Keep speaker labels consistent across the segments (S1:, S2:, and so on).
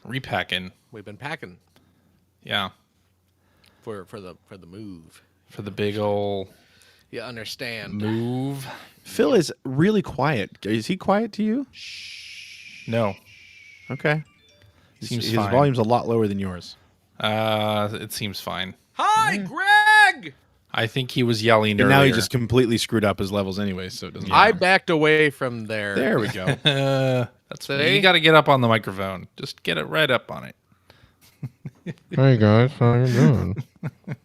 S1: Repacking.
S2: We've been packing
S1: Yeah.
S2: for the move.
S1: For the big ol'
S2: You understand?
S1: move.
S3: Phil is really quiet. Is he quiet to you?
S1: No.
S3: Okay.
S1: Seems
S3: His
S1: fine.
S3: volume's a lot lower than yours.
S1: It seems fine.
S2: Hi, Greg.
S1: I think he was yelling
S3: And
S1: earlier.
S3: now he just completely screwed up his levels anyway, so it doesn't
S2: I
S3: matter.
S2: backed away from there.
S3: There we go.
S1: That's
S2: See?
S1: you got to get up on the microphone. Just get it right up on it.
S4: Hey guys, how you doing?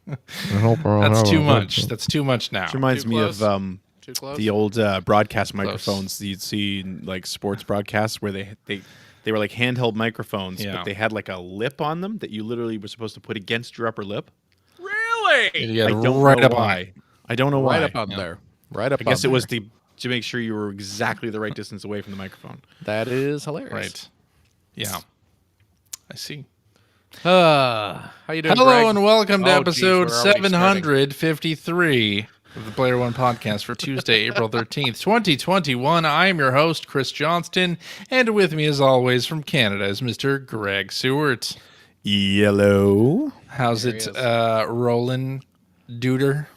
S4: I hope we're all
S1: That's
S4: having
S1: too
S4: a good
S1: much.
S4: time.
S1: That's too much now.
S3: Which reminds
S2: Too
S3: me
S2: close?
S3: of
S2: Too close.
S3: the old broadcast microphones you'd see in like sports broadcasts where they were like handheld microphones,
S1: Yeah.
S3: but they had like a lip on them that you literally were supposed to put against your upper lip.
S2: Really?
S1: Yeah,
S3: I don't
S1: right
S3: know
S1: up on
S3: why.
S1: it.
S3: I don't know why.
S2: Right up on there. Right up.
S3: I guess
S2: on
S3: it was
S2: there.
S3: to make sure you were exactly the right distance away from the microphone.
S2: That is hilarious.
S1: Right. Yeah. I see.
S2: How you doing?
S1: Hello
S2: Greg?
S1: and welcome to
S2: Oh, geez,
S1: episode
S2: we're already starting.
S1: 753 of the Player One podcast for Tuesday, April 13th, 2021. I am your host, Chris Johnston, and with me, as always, from Canada is Mr. Greg Seward.
S3: Yellow.
S1: How's
S2: There he
S1: it
S2: is.
S1: rolling, Duder?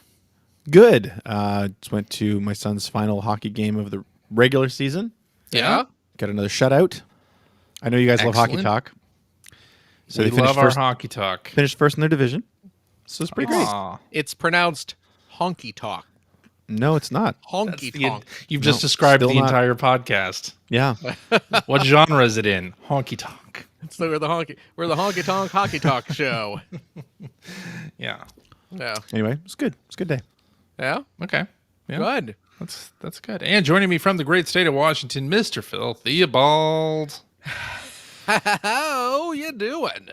S3: Good. Just went to my son's final hockey game of the regular season.
S2: Yeah.
S3: Got another shutout. I know you guys love hockey
S1: Excellent.
S3: talk. So
S1: We
S3: they finished
S1: love our
S3: first,
S1: hockey talk.
S3: finished first in their division. So it's pretty great.
S1: Aw.
S2: It's pronounced honky talk.
S3: No, it's not.
S2: Honky
S1: The-
S2: tonk.
S1: You've
S3: No,
S1: just described
S3: still
S1: the
S3: not.
S1: entire podcast.
S3: Yeah.
S1: What genre is it in? Honky tonk.
S2: We're the honky tonk hockey talk show.
S1: Yeah.
S2: Yeah.
S3: Anyway, it's good. It's a good day.
S2: Yeah.
S1: Okay. Yeah.
S2: Good.
S1: That's good. And joining me from the great state of Washington, Mr. Phil Theobald.
S2: How you doing?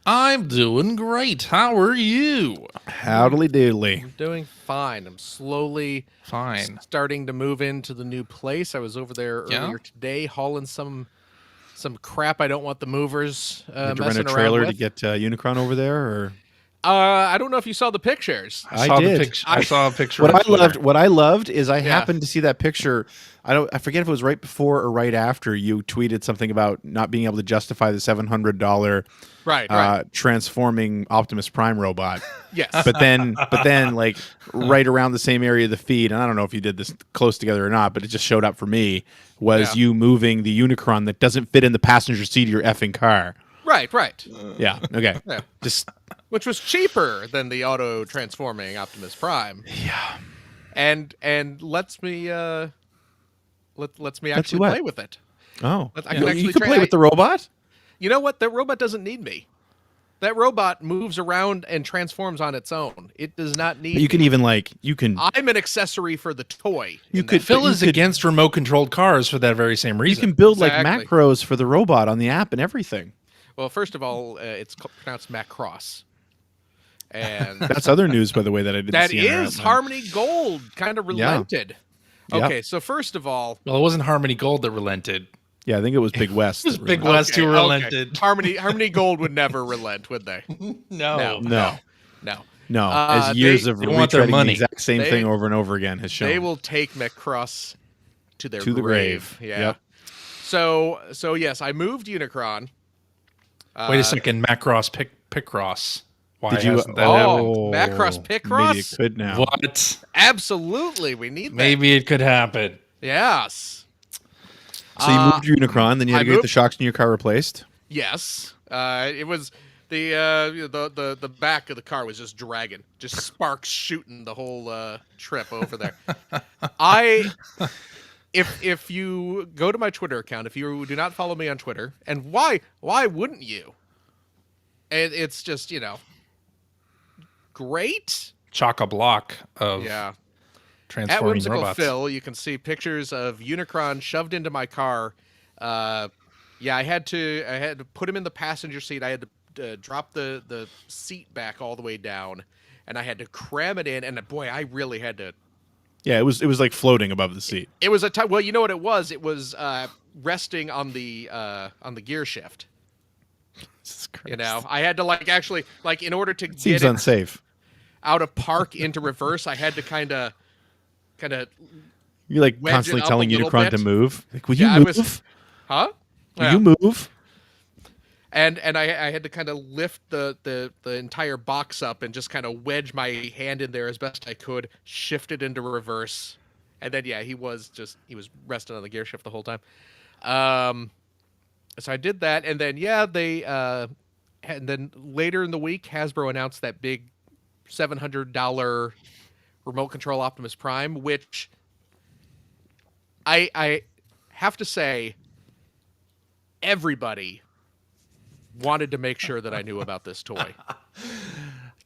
S1: I'm doing great. How are you?
S3: Howdly doodly.
S2: I'm doing fine. I'm slowly
S1: Fine.
S2: starting to move into the new place. I was over there
S1: Yeah?
S2: earlier today hauling some crap I don't want the movers
S3: Did you rent a
S2: messing
S3: trailer
S2: around
S3: to
S2: with.
S3: get Unicron over there? Or
S2: I don't know if you saw the pictures.
S3: I
S1: saw
S3: did.
S1: The picture. I saw a picture.
S3: what
S1: on
S3: I
S1: Twitter.
S3: loved is I
S2: Yeah.
S3: happened to see that picture. I forget if it was right before or right after you tweeted something about not being able to justify the $700
S2: Right.
S3: transforming Optimus Prime robot.
S2: Yes.
S3: but then like right around the same area of the feed, and I don't know if you did this close together or not, but it just showed up for me, was
S2: Yeah.
S3: you moving the Unicron that doesn't fit in the passenger seat of your effing car.
S2: right.
S3: Yeah. Okay.
S2: Yeah.
S3: Just
S2: Which was cheaper than the auto transforming Optimus Prime.
S3: yeah.
S2: And lets me lets me actually
S3: what?
S2: play with it.
S3: Oh.
S2: I can
S3: You
S2: actually
S3: can
S2: try-
S3: play with the robot?
S2: You know what? That robot doesn't need me. That robot moves around and transforms on its own. It does not need
S3: But you can
S2: me.
S3: even you can
S2: I'm an accessory for the toy.
S3: You
S2: in
S3: could-
S2: that.
S1: Phil
S3: you
S1: is
S3: could-
S1: against remote controlled cars for that very same
S3: you
S1: reason.
S3: can build like
S2: Exactly.
S3: macros for the robot on the app and everything.
S2: Well, first of all, it's pronounced Macross. And
S3: That's other news, by the way, that I didn't
S2: that
S3: see. on our
S2: is
S3: app.
S2: Harmony Gold kind of relented.
S3: Yep.
S2: Okay, so first of all,
S1: Well, it wasn't Harmony Gold that relented.
S3: Yeah, I think it was Big West.
S1: It was
S3: that
S1: Big
S3: really-
S1: West who relented.
S2: Harmony Gold would never relent, would they?
S1: No.
S3: No.
S2: No.
S3: No,
S2: Uh,
S3: as years
S2: they-
S3: of
S1: they want their
S3: retreading
S1: money.
S3: the exact same
S2: They-
S3: thing over and over again has shown.
S2: They will take Macross to their
S3: To the grave.
S2: Yeah.
S3: Yep.
S2: So yes, I moved Unicron.
S1: Wait a second. Macross Picross. Why
S3: Did you?
S1: hasn't that happened?
S2: Oh, Macross Picross?
S3: Maybe it could now.
S1: What?
S2: Absolutely, we need that.
S1: Maybe it could happen.
S2: Yes.
S3: So you moved your Unicron, then you had
S2: I
S3: to get the
S2: moved-
S3: shocks in your car replaced.
S2: Yes. It was the back of the car was just dragging, just sparks shooting the whole trip over there. If you go to my Twitter account, if you do not follow me on Twitter, and why wouldn't you? It's just great.
S1: Chock a block of
S2: Yeah. At
S1: transforming
S2: Whimsical
S1: robots.
S2: Phil, you can see pictures of Unicron shoved into my car. I had to put him in the passenger seat. I had to drop the seat back all the way down, and I had to cram it in. And boy, I really had to.
S3: Yeah, it was like floating above the seat.
S2: It was a time. Well, you know what it was? It was resting on the gear shift.
S3: Jesus Christ.
S2: You know, I had to actually in order to
S3: Seems
S2: get it
S3: unsafe.
S2: out of park into reverse, I had to kind of.
S3: You're like
S2: wedge it
S3: constantly
S2: up
S3: telling
S2: a little
S3: Unicron
S2: bit.
S3: to move. Like, will
S2: Yeah, I
S3: you
S2: was-
S3: move?
S2: Huh? Yeah.
S3: You move.
S2: And I had to kind of lift the entire box up and just kind of wedge my hand in there as best I could, shift it into reverse, and then he was resting on the gear shift the whole time. So I did that, and then and then later in the week, Hasbro announced that big $700 remote control Optimus Prime, which I have to say, everybody wanted to make sure that I knew about this toy.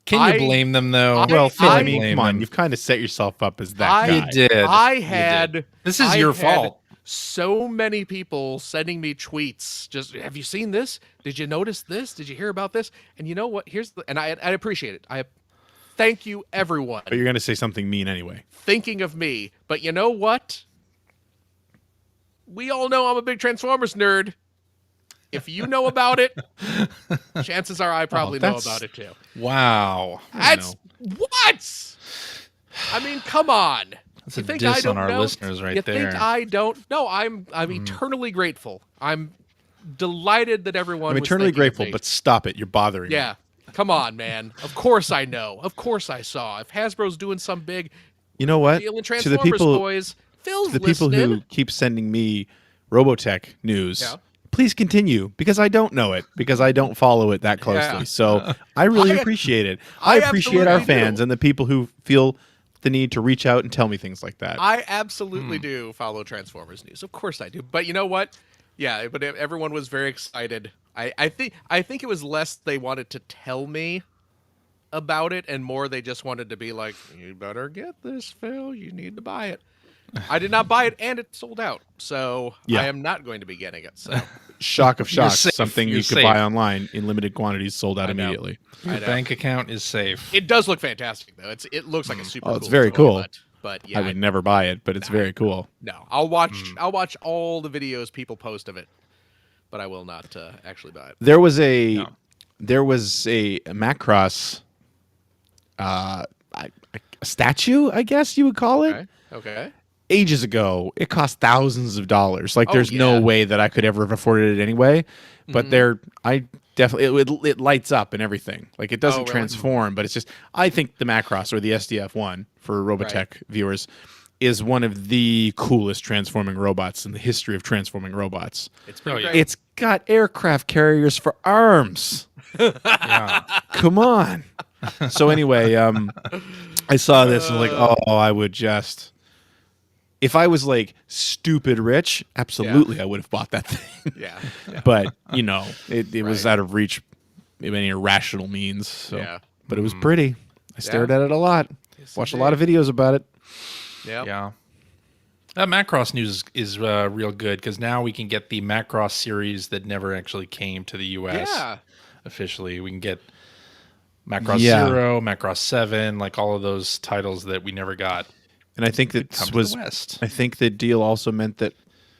S1: Can you blame them though?
S3: Phil,
S1: I
S3: I mean,
S1: blame
S3: come on.
S1: them.
S3: You've kind of set yourself up as that guy.
S1: You did. You did. This is your fault.
S2: So many people sending me tweets. Just, have you seen this? Did you notice this? Did you hear about this? And you know what? I appreciate it. I thank you, everyone.
S3: But you're going to say something mean anyway.
S2: Thinking of me. But you know what? We all know I'm a big Transformers nerd. If you know about it, chances are I probably know about it too.
S1: Wow.
S2: That's what? I mean, come on.
S1: That's a diss on our listeners right there.
S2: You think I don't? No, I'm eternally grateful. I'm delighted that everyone.
S3: I'm
S2: was
S3: eternally
S2: thinking of
S3: grateful,
S2: me.
S3: but stop it. You're bothering me.
S2: Yeah. Come on, man. Of course I know. Of course I saw. If Hasbro's doing some big,
S3: you know what?
S2: deal in
S3: To the
S2: Transformers
S3: people,
S2: toys, Phil's
S3: the people
S2: listening.
S3: who keep sending me Robotech news.
S2: Yeah.
S3: Please continue, because I don't know it, because I don't follow it that closely.
S2: Yeah.
S3: So I really appreciate it. I appreciate our
S2: absolutely
S3: fans
S2: do.
S3: and the people who feel the need to reach out and tell me things like that.
S2: I absolutely do follow Transformers news. Of course I do. But you know what? Yeah, but everyone was very excited. I think it was less they wanted to tell me about it and more they just wanted to be like, you better get this, Phil. You need to buy it. I did not buy it, and it sold out. So
S3: Yeah.
S2: I am not going to be getting it. So
S3: Shock of
S1: You're
S3: shocks,
S1: safe.
S3: something
S1: You're
S3: you could
S1: safe.
S3: buy online in limited quantities, sold out
S2: I know.
S3: immediately.
S1: Your bank account is safe.
S2: it does look fantastic, though. It looks like a super.
S3: Oh, it's
S2: cool
S3: very
S2: toy,
S3: cool.
S2: But yeah,
S3: I would never buy it, but it's very cool.
S2: no. I'll watch all the videos people post of it, but I will not actually buy it.
S3: There was a Macross a statue, I guess you would call it.
S2: Okay.
S3: Ages ago, it cost thousands of dollars. Like,
S2: Oh,
S3: there's
S2: yeah.
S3: no way that I could ever have afforded it anyway. But I definitely it lights up and everything. Like, it doesn't
S2: really?
S3: transform, but it's just. I think the Macross, or the SDF one for Robotech viewers, is one of the coolest transforming robots in the history of transforming robots.
S2: It's pretty
S1: yeah.
S2: great.
S3: It's got aircraft carriers for arms.
S1: Yeah.
S3: Come on. So anyway, I saw this and like, I would just. If I was like stupid rich, absolutely I would have bought that thing.
S2: Yeah.
S3: But it was out of reach of any irrational means. So.
S2: Yeah.
S3: But it was pretty. I stared at it a lot. Watched a lot of videos about it.
S2: Yeah.
S1: Yeah. That Macross news is real good because now we can get the Macross series that never actually came to the U.S.
S2: Yeah.
S1: officially. We can get Macross
S3: Yeah.
S1: 0, Macross 7, like all of those titles that we never got.
S3: And I think that
S1: Come to
S3: was.
S1: the West.
S3: I think the deal also meant that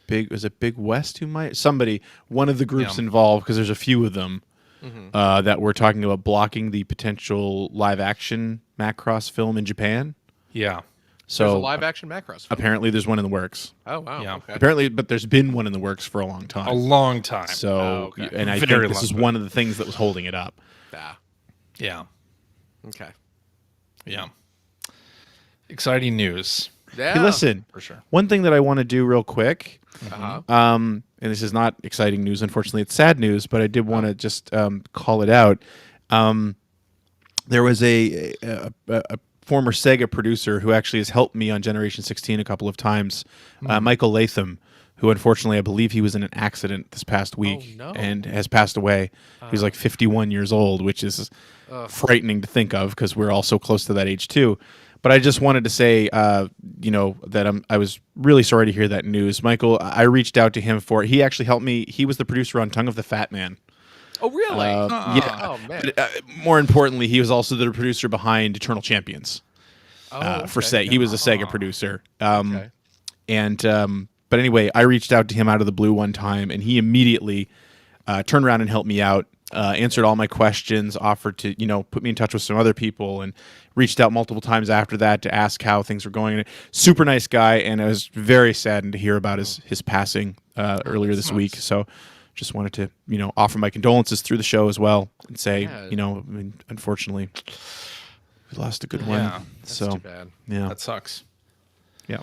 S3: Big West who might one of the groups
S1: Yeah.
S3: involved, because there's a few of them that were talking about blocking the potential live action Macross film in Japan.
S1: Yeah.
S3: So
S2: There's a live action Macross.
S3: apparently there's one in the works.
S2: Oh wow.
S1: Yeah.
S2: Okay.
S3: Apparently, but there's been one in the works for a long time.
S1: A long time.
S3: So,
S2: okay.
S3: and I
S1: Very
S3: think this
S1: long
S3: is
S1: time.
S3: one of the things that was holding it up.
S2: Ah,
S1: Yeah.
S2: okay.
S1: Yeah. Exciting news.
S2: Yeah.
S3: Hey, listen,
S1: For sure.
S3: one thing that I want to do real quick,
S2: Uh-huh.
S3: and this is not exciting news, unfortunately, it's sad news, but I did want to just call it out. There was a former Sega producer who actually has helped me on Generation 16 a couple of times, Michael Latham, who unfortunately I believe he was in an accident this past week
S2: no.
S3: and has passed away. He's like 51 years old, which is frightening to think of because we're all so close to that age too. But I just wanted to say, that I was really sorry to hear that news. Michael, I reached out to him for it. He actually helped me. He was the producer on Tongue of the Fat Man.
S2: Oh really?
S3: Yeah.
S2: Oh man.
S3: But, more importantly, he was also the producer behind Eternal Champions
S2: Oh,
S3: for
S2: okay.
S3: Sega. He was a Sega producer.
S2: Okay.
S3: But anyway, I reached out to him out of the blue one time, and he immediately turned around and helped me out. Answered all my questions, offered to, put me in touch with some other people, and reached out multiple times after that to ask how things were going. Super nice guy, and I was very saddened to hear about his passing earlier this week. So just wanted to, offer my condolences through the show as well and say,
S2: Yeah.
S3: I mean, unfortunately, we lost a good one.
S1: Yeah,
S2: That's
S3: So
S2: too bad.
S3: yeah,
S1: That sucks.
S3: yeah.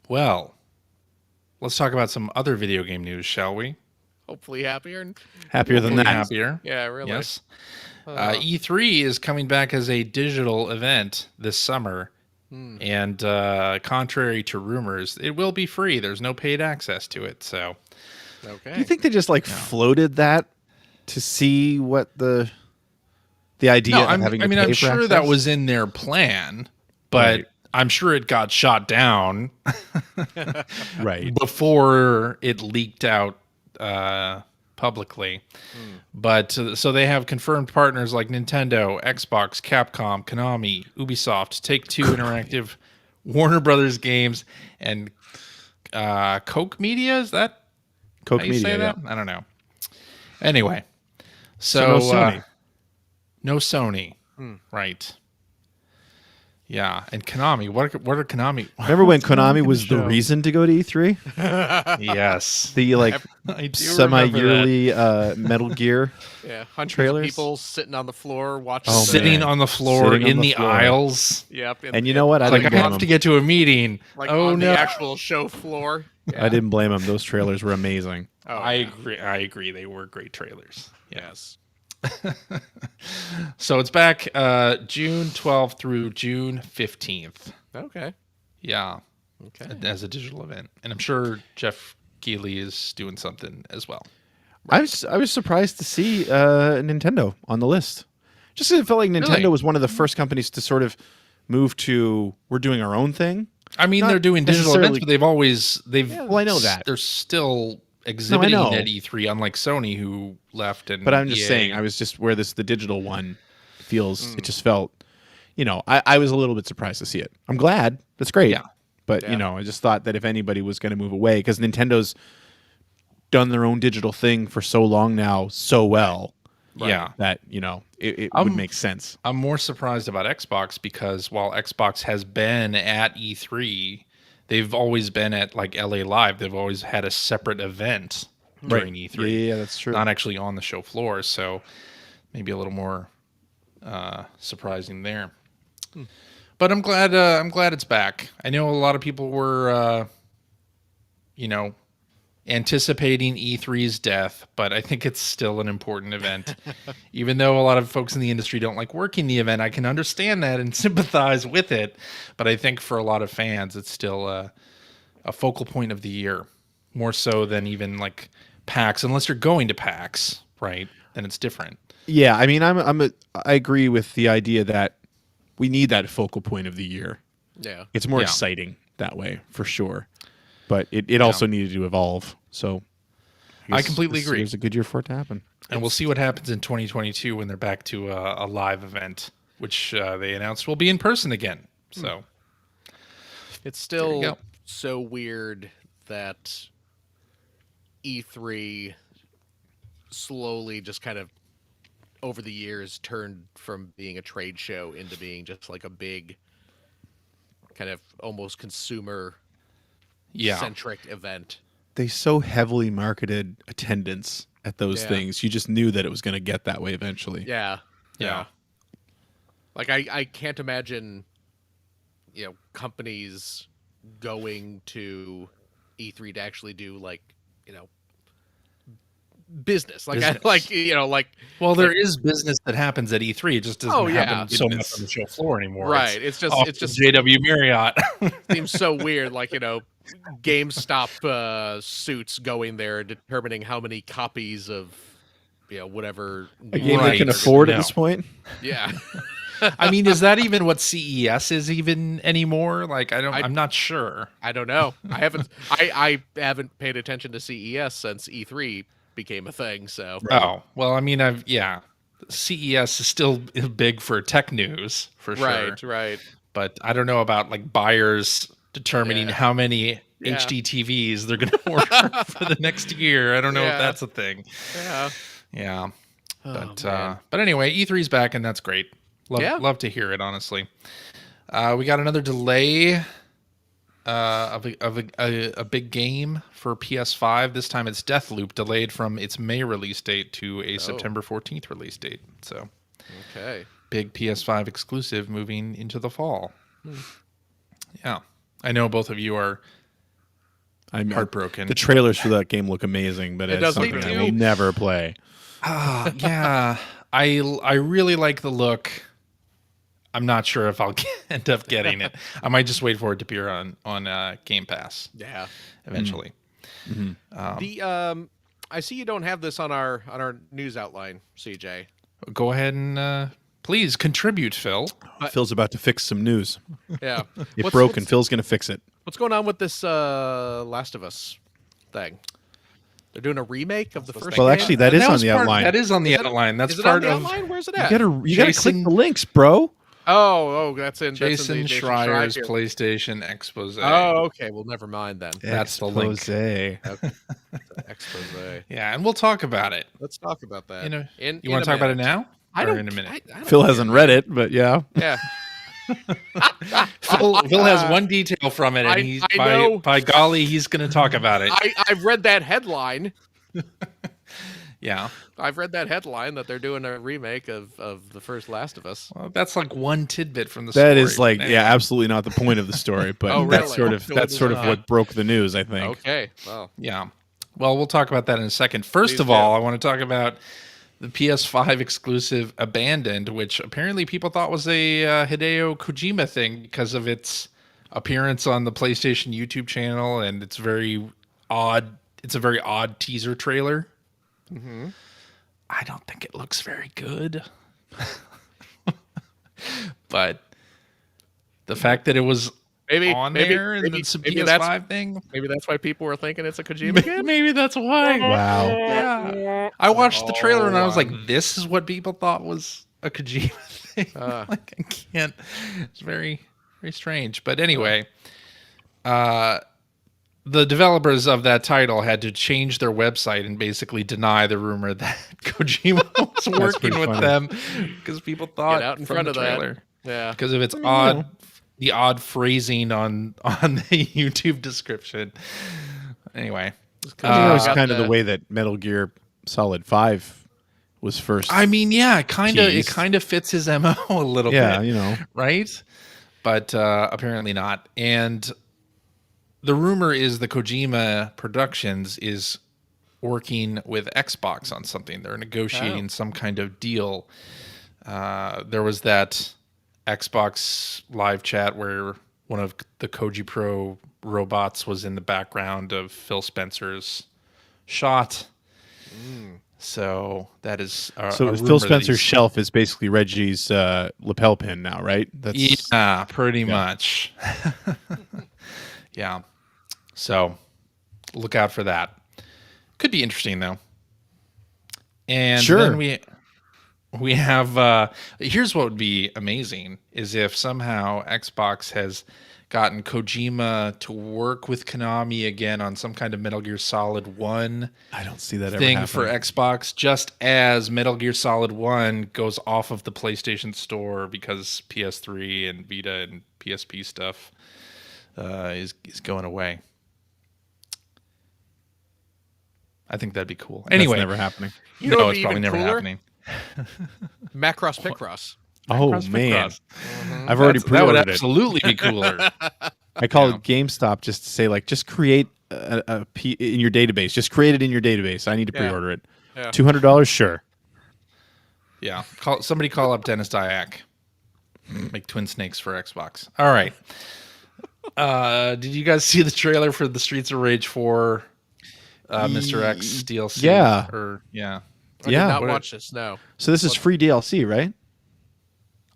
S1: Well, let's talk about some other video game news, shall we?
S2: Hopefully happier.
S3: Happier than
S1: Hopefully
S3: that.
S1: happier.
S2: Yeah, really.
S1: Yes. E3 is coming back as a digital event this summer. And contrary to rumors, it will be free. There's no paid access to it. So,
S2: Okay.
S3: Do you think they just floated that to see what the idea
S1: no,
S3: of having to pay
S1: I'm
S3: for
S1: sure that
S3: access?
S1: was in their plan, but
S3: Right.
S1: I'm sure it got shot down
S3: right.
S1: before it leaked out publicly. But so they have confirmed partners like Nintendo, Xbox, Capcom, Konami, Ubisoft, Take-Two Interactive, Warner Brothers Games, and Koch Media. Is that
S3: Coke
S1: how you
S3: Media.
S1: say that? I don't know. Anyway,
S3: So
S1: so,
S3: no Sony.
S1: No Sony. Right. Yeah, and Konami. What are Konami?
S3: Remember when Konami was the
S1: show.
S3: reason to go to E3?
S1: Yes.
S3: The
S1: I do remember that.
S3: semi-yearly Metal Gear.
S2: Yeah, hundreds
S3: Trailers?
S2: of people sitting on the floor watching.
S3: Oh, man.
S1: Sitting on the floor
S3: Sitting on
S1: in
S3: the
S1: the
S3: floor.
S1: aisles.
S2: Yep.
S3: And you know what? I
S1: Like,
S3: didn't
S1: I
S3: blame
S1: have
S3: them.
S1: to get to a meeting.
S2: Like
S1: Oh
S2: on
S1: no.
S2: the actual show floor.
S3: I didn't blame them. Those trailers were amazing.
S2: Oh,
S1: I
S2: yeah.
S1: agree. They were great trailers.
S2: Yes.
S1: So it's back June 12th through June 15th.
S2: Okay.
S1: Yeah,
S2: Okay.
S1: as a digital event. And I'm sure Jeff Keighley is doing something as well.
S3: I was surprised to see Nintendo on the list. Just 'cause it felt like Nintendo
S1: Really?
S3: was one of the first companies to sort of move to we're doing our own thing.
S1: I mean,
S3: Not
S1: they're doing digital
S3: necessarily-
S1: events, but they've
S3: well, I know that.
S1: they're still exhibiting
S3: know.
S1: at E3, unlike Sony, who left. And
S3: But I'm just
S1: EA.
S3: saying, I was just where the digital one feels. It just felt, I was a little bit surprised to see it. I'm glad. That's great.
S1: Yeah.
S3: But
S2: Yeah.
S3: I just thought that if anybody was going to move away, because Nintendo's done their own digital thing for so long now, so well,
S1: Yeah.
S3: that it would make sense.
S1: I'm more surprised about Xbox because while Xbox has been at E3, they've always been at like LA Live. They've always had a separate event during E3.
S3: Yeah, that's true.
S1: Not actually on the show floor, so maybe a little more surprising there. But I'm glad it's back. I know a lot of people were anticipating E3's death, but I think it's still an important event. Even though a lot of folks in the industry don't like working the event, I can understand that and sympathize with it. But I think for a lot of fans, it's still a focal point of the year, more so than even like PAX. Unless you're going to PAX, right? Then it's different.
S3: Yeah, I mean, I agree with the idea that we need that focal point of the year.
S2: Yeah.
S3: It's more
S1: Yeah.
S3: exciting that way, for sure. But it also needed to evolve. So
S1: I completely
S3: this
S1: agree.
S3: year's a good year for it to happen.
S1: And we'll see what happens in 2022 when they're back to a live event, which they announced will be in person again. So
S2: It's
S1: There you
S2: still
S1: go.
S2: so weird that E3 slowly just kind of over the years turned from being a trade show into being just like a big kind of almost consumer
S1: yeah,
S2: centric event.
S3: They so heavily marketed attendance at those
S2: Yeah.
S3: things. You just knew that it was going to get that way eventually.
S2: Yeah.
S1: Yeah.
S2: Like I can't imagine companies going to E3 to actually do like, business. Like
S1: Business.
S2: like
S1: well, there is business that happens at E3. It just doesn't
S2: Oh, yeah.
S1: happen so much
S2: Business.
S1: on the show floor anymore.
S2: right. It's just
S1: off
S2: it's
S1: the
S2: just
S1: JW Marriott.
S2: seems so weird, like GameStop suits going there and determining how many copies of whatever.
S3: A game
S1: Right.
S3: they can afford
S1: No.
S3: at this point.
S2: Yeah,
S1: I mean, is that even what CES is even anymore? Like, I'm not sure.
S2: I don't know. I haven't paid attention to CES since E3 became a thing. So
S1: Oh, well, I mean, CES is still big for tech news for sure.
S2: right.
S1: But I don't know about like buyers determining
S2: Yeah.
S1: how many
S2: Yeah.
S1: HD TVs they're going to order for the next year. I don't know
S2: Yeah.
S1: if that's a thing.
S2: Yeah.
S1: Yeah.
S2: Oh,
S1: But
S2: man.
S1: anyway, E3's back and that's great.
S2: Yeah.
S1: Love to hear it, honestly. We got another delay a big game for PS5. This time it's Deathloop, delayed from its May release date to a September 14th release date. So,
S2: Okay.
S1: big PS5 exclusive moving into the fall. Yeah, I know both of you are
S3: I'm
S1: heartbroken.
S3: The trailers for that game look amazing, but it's
S2: does look
S3: something I
S2: amazing.
S3: will never play.
S1: Yeah, I really like the look. I'm not sure if I'll end up getting it. I might just wait for it to appear on Game Pass
S2: Yeah.
S1: eventually.
S2: I see you don't have this on our news outline, CJ.
S1: Go ahead and please contribute, Phil.
S3: Phil's about to fix some news.
S2: Yeah.
S3: It's broken. Phil's going to fix it.
S2: What's going on with this Last of Us thing? They're doing a remake of the first
S3: Well,
S2: game?
S3: actually, that is on
S1: was
S3: the
S1: part-
S3: outline.
S1: That is on the outline. That's
S2: Is it
S1: part
S2: on the
S1: of
S2: outline? Where's it at?
S3: You gotta click
S1: Jason-
S3: the links, bro.
S2: Oh, that's in
S1: Jason
S2: Jason
S1: Schreier's
S2: Schreier.
S1: PlayStation expose.
S2: Oh, okay. Well, never mind then.
S1: That's the link.
S3: Expose.
S2: Okay. Expose.
S1: Yeah, and we'll talk about it.
S2: Let's talk about that.
S1: You want to talk about it now?
S2: I
S1: Or
S2: don't.
S1: in a minute?
S2: I don't
S3: Phil
S2: care.
S3: hasn't read it, but yeah.
S2: Yeah.
S1: Phil has one detail from it, and he's
S2: I know.
S1: by golly, he's going to talk about it.
S2: I've read that headline.
S1: Yeah,
S2: I've read that headline that they're doing a remake of the first Last of Us.
S1: well, that's like one tidbit from the story.
S3: That is like,
S1: but
S3: yeah, absolutely not the point of the story, but
S2: Oh,
S3: that's
S2: really?
S3: that's sort of
S2: not.
S3: what broke the news, I think.
S2: Okay. Well,
S1: Yeah. Well, we'll talk about that in a second. First
S2: Please
S1: of
S2: do.
S1: all, I want to talk about the PS5 exclusive Abandoned, which apparently people thought was a Hideo Kojima thing because of its appearance on the PlayStation YouTube channel, and it's very odd. It's a very odd teaser trailer.
S2: Mm-hmm.
S1: I don't think it looks very good, but the fact that it was
S2: maybe
S1: on
S2: maybe,
S1: there and
S2: maybe,
S1: it's a
S2: maybe
S1: PS5 thing,
S2: maybe that's why people were thinking it's a Kojima game.
S1: maybe that's why.
S3: Wow.
S1: Yeah. I watched the trailer and I was like,
S2: Oh,
S1: this is what people thought was a Kojima thing.
S2: Uh.
S1: Like, I can't. It's very, very strange. But anyway, the developers of that title had to change their website and basically deny the rumor that Kojima was working
S3: pretty
S1: with
S3: funny.
S1: them because people thought
S2: Get out in
S1: from
S2: front
S1: the
S2: of that.
S1: trailer.
S2: Yeah.
S1: Because of its the odd phrasing on the YouTube description. Anyway,
S3: That was
S2: got
S3: kind of
S2: the-
S3: the way that Metal Gear Solid 5 was first.
S1: I mean, yeah, it kind
S3: Teased.
S1: of fits his MO a little
S3: yeah,
S1: bit,
S3: you know.
S1: right? But apparently not. And the rumor is the Kojima Productions is working with Xbox on something. They're negotiating some kind of deal. There was that Xbox live chat where one of the Koji Pro robots was in the background of Phil Spencer's shot. So that is
S3: So
S1: a
S3: Phil
S1: rumor that
S3: Spencer's
S1: he's-
S3: shelf is basically Reggie's lapel pin now, right? That's
S1: Yeah, pretty much. Yeah. So look out for that. Could be interesting though. And
S3: Sure.
S1: then we have here's what would be amazing is if somehow Xbox has gotten Kojima to work with Konami again on some kind of Metal Gear Solid 1
S3: I don't see that ever
S1: thing
S3: happening.
S1: for Xbox, just as Metal Gear Solid 1 goes off of the PlayStation Store because PS3 and Vita and PSP stuff is going away. I think that'd be cool.
S3: That's
S1: Anyway,
S3: never happening.
S2: You know
S1: no,
S2: what'd
S1: it's
S2: be
S1: probably
S2: even
S1: never
S2: cooler?
S1: happening.
S2: Macross Picross.
S3: Oh
S1: Cross
S3: man,
S1: Cross.
S3: I've already
S1: That would
S3: pre-ordered it.
S1: absolutely be cooler.
S3: I call it GameStop just to say like, just create a P in your database. Just create it in your database. I need to
S2: Yeah.
S3: pre-order it.
S2: Yeah.
S3: $200, sure.
S1: Yeah, somebody call up Dennis Dyack. Make Twin Snakes for Xbox. All right. Did you guys see the trailer for the Streets of Rage 4 Mr. X DLC?
S3: Yeah.
S1: Yeah.
S2: I
S3: Yeah.
S2: did not
S1: What-
S2: watch this. No.
S3: So this is free DLC, right?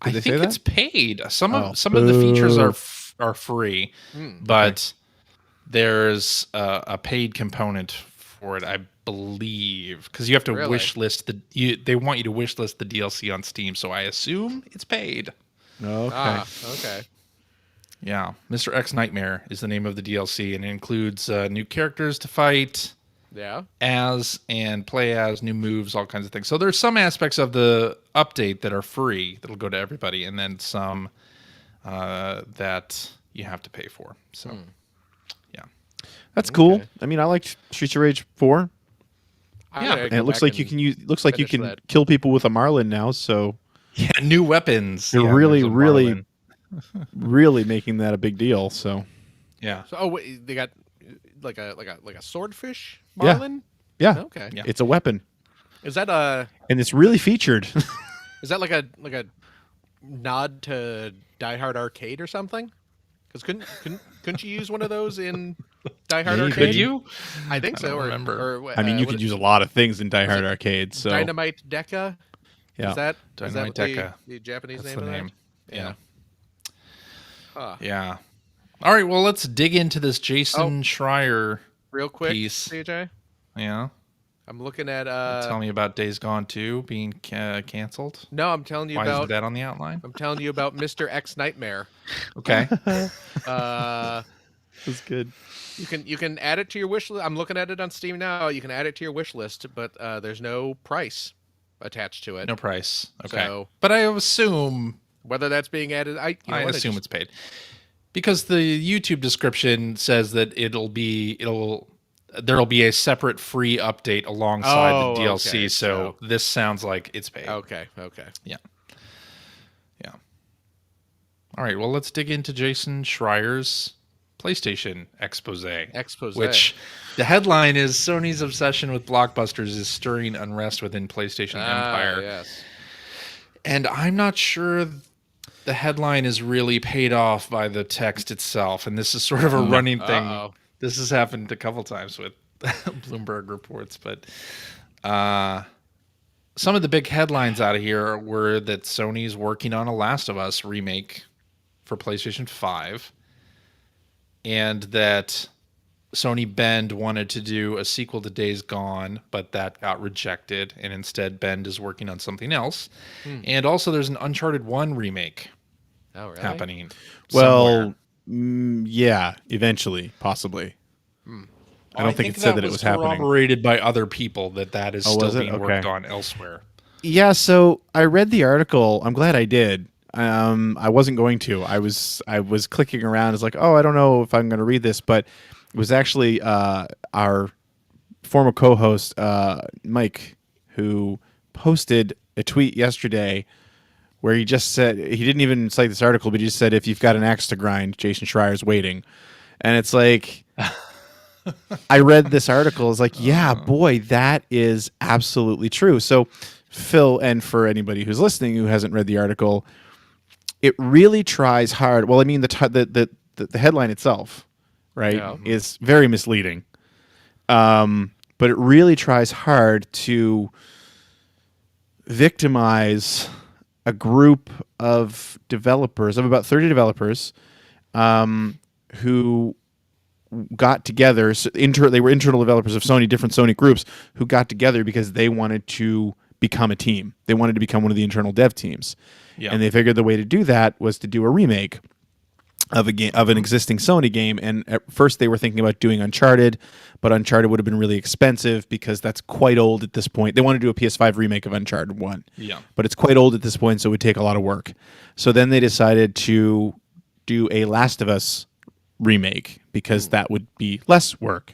S1: I
S3: they
S1: think
S3: say
S1: it's
S3: that?
S1: paid. Some
S3: Oh,
S1: of the features
S3: boo.
S1: are free, but there's a paid component for it, I believe, because you have to
S2: Really?
S1: wish list they want you to wish list the DLC on Steam, so I assume it's paid.
S3: Okay.
S2: Ah, okay.
S1: Yeah, Mr. X Nightmare is the name of the DLC, and it includes new characters to fight
S2: Yeah.
S1: as and play as, new moves, all kinds of things. So there's some aspects of the update that are free that'll go to everybody, and then some that you have to pay for. So, yeah.
S3: That's cool.
S2: Okay.
S3: I mean, I like Streets of Rage 4.
S2: I
S1: Yeah,
S2: gotta
S3: And
S2: go
S3: it looks
S2: back
S3: like you
S2: and
S3: can use. Looks like you
S2: finish
S3: can
S2: that.
S3: kill people with a Marlin now. So
S1: Yeah, new weapons.
S3: they're
S1: Yeah,
S3: really,
S1: there's a
S3: really,
S1: Marlin.
S3: really making that a big deal. So
S1: Yeah.
S2: So, oh wait, they got like a swordfish
S3: Yeah.
S2: marlin.
S3: yeah,
S2: Okay.
S1: Yeah.
S3: it's a weapon,
S2: Is that a
S3: and it's really featured.
S2: like a nod to Die Hard Arcade or something? Because couldn't you use one of those in Die Hard
S3: Maybe.
S2: Arcade?
S1: Could you?
S2: I think so.
S1: don't
S2: Or,
S1: remember.
S2: or
S3: I mean, you
S2: what
S3: could
S2: is-
S3: use a lot of things in Die Hard
S2: it
S3: Arcade. So
S2: Dynamite Deca.
S3: yeah,
S2: Is that
S1: Dynamite
S2: what
S1: Deca.
S2: the Japanese
S1: That's
S2: name
S1: the
S2: of
S1: name.
S2: that?
S1: Yeah.
S2: Huh.
S1: Yeah. All right. Well, let's dig into this Jason Schreier.
S2: Real quick,
S1: Piece.
S2: CJ.
S1: Yeah.
S2: I'm looking at
S1: Tell me about Days Gone 2 being canceled.
S2: no, I'm telling you
S1: Why isn't
S2: about
S1: that on the outline?
S2: I'm telling you about Mr. X Nightmare.
S1: Okay.
S3: that's good.
S2: You can add it to your wish list. I'm looking at it on Steam now. You can add it to your wish list, but there's no price attached to it.
S1: No price. Okay.
S2: So-
S1: but I assume
S2: Whether that's being added, I
S1: assume it's paid. Because the YouTube description says that there'll be a separate free update alongside
S2: Oh,
S1: the DLC.
S2: okay,
S1: So this sounds like it's paid.
S2: Okay.
S1: Yeah. All right. Well, let's dig into Jason Schreier's PlayStation expose. Which the headline is Sony's obsession with blockbusters is stirring unrest within PlayStation Empire.
S2: Yes.
S1: And I'm not sure the headline is really paid off by the text itself. And this is sort of a running thing.
S2: Uh-oh.
S1: This has happened a couple times with Bloomberg reports, but some of the big headlines out of here were that Sony's working on a Last of Us remake for PlayStation 5, and that Sony Bend wanted to do a sequel to Days Gone, but that got rejected, and instead Bend is working on something else. And also there's an Uncharted 1 remake
S2: Oh, really?
S1: happening.
S3: Well, yeah, eventually, possibly. I don't think it said that it was happening.
S1: Corroborated by other people that is
S3: Oh,
S1: still
S3: was it?
S1: being worked
S3: Okay.
S1: on elsewhere.
S3: Yeah, so I read the article. I'm glad I did. I wasn't going to. I was clicking around. It's like, oh, I don't know if I'm going to read this, but it was actually our former co-host Mike who posted a tweet yesterday where he just said, he didn't even cite this article, but he just said, if you've got an axe to grind, Jason Schreier's waiting. And it's like, I read this article. It's like, yeah, boy, that is absolutely true. So Phil, and for anybody who's listening who hasn't read the article, it really tries hard. Well, I mean, the headline itself, right,
S2: Yeah.
S3: is very misleading. But it really tries hard to victimize a group of developers, of about 30 developers, who got together. So they were internal developers of Sony, different Sony groups, who got together because they wanted to become a team. They wanted to become one of the internal dev teams.
S1: Yeah.
S3: And they figured the way to do that was to do a remake of a game, of an existing Sony game. And at first they were thinking about doing Uncharted, but Uncharted would have been really expensive because that's quite old at this point. They want to do a PS5 remake of Uncharted 1.
S1: Yeah.
S3: But it's quite old at this point, so it would take a lot of work. So then they decided to do a Last of Us remake because that would be less work.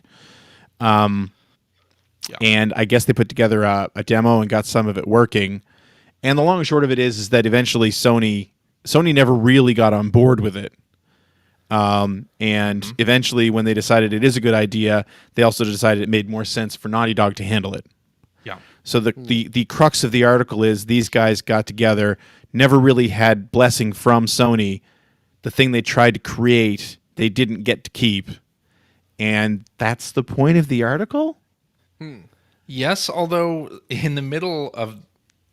S3: And I guess they put together a demo and got some of it working. And the long and short of it is that eventually Sony never really got on board with it. And eventually, when they decided it is a good idea, they also decided it made more sense for Naughty Dog to handle it.
S1: Yeah.
S3: So the crux of the article is these guys got together, never really had blessing from Sony. The thing they tried to create, they didn't get to keep. And that's the point of the article?
S1: Yes, although in the middle of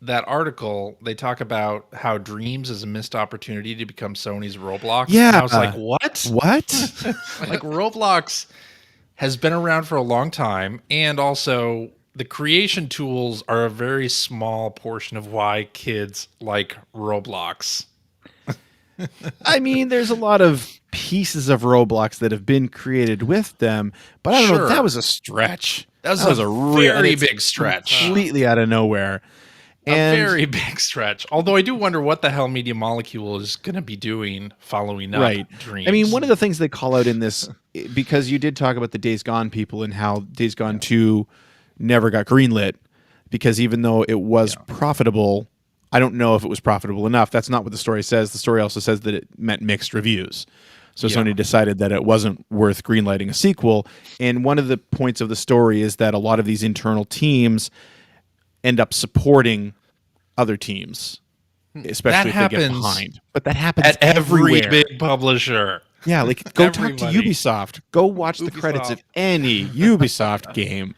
S1: that article, they talk about how Dreams is a missed opportunity to become Sony's Roblox.
S3: Yeah.
S1: And I was like, what?
S3: What?
S1: Like, Roblox has been around for a long time, and also the creation tools are a very small portion of why kids like Roblox.
S3: I mean, there's a lot of pieces of Roblox that have been created with them, but I don't know.
S1: Sure.
S3: That was a stretch.
S1: That was a
S3: real-
S1: very
S3: and it's
S1: big stretch.
S3: completely out of nowhere.
S1: A very big stretch. Although I do wonder what the hell Media Molecule is going to be doing following up Dreams.
S3: I mean, one of the things they call out in this, because you did talk about the Days Gone people and how Days Gone 2 never got greenlit, because even though it was profitable, I don't know if it was profitable enough. That's not what the story says. The story also says that it met mixed reviews. So Sony decided that it wasn't worth greenlighting a sequel. And one of the points of the story is that a lot of these internal teams end up supporting other teams, especially if they get behind. But that happens
S1: at
S3: everywhere.
S1: Every big publisher.
S3: Yeah, like go talk to Ubisoft. Go watch the credits of any Ubisoft game.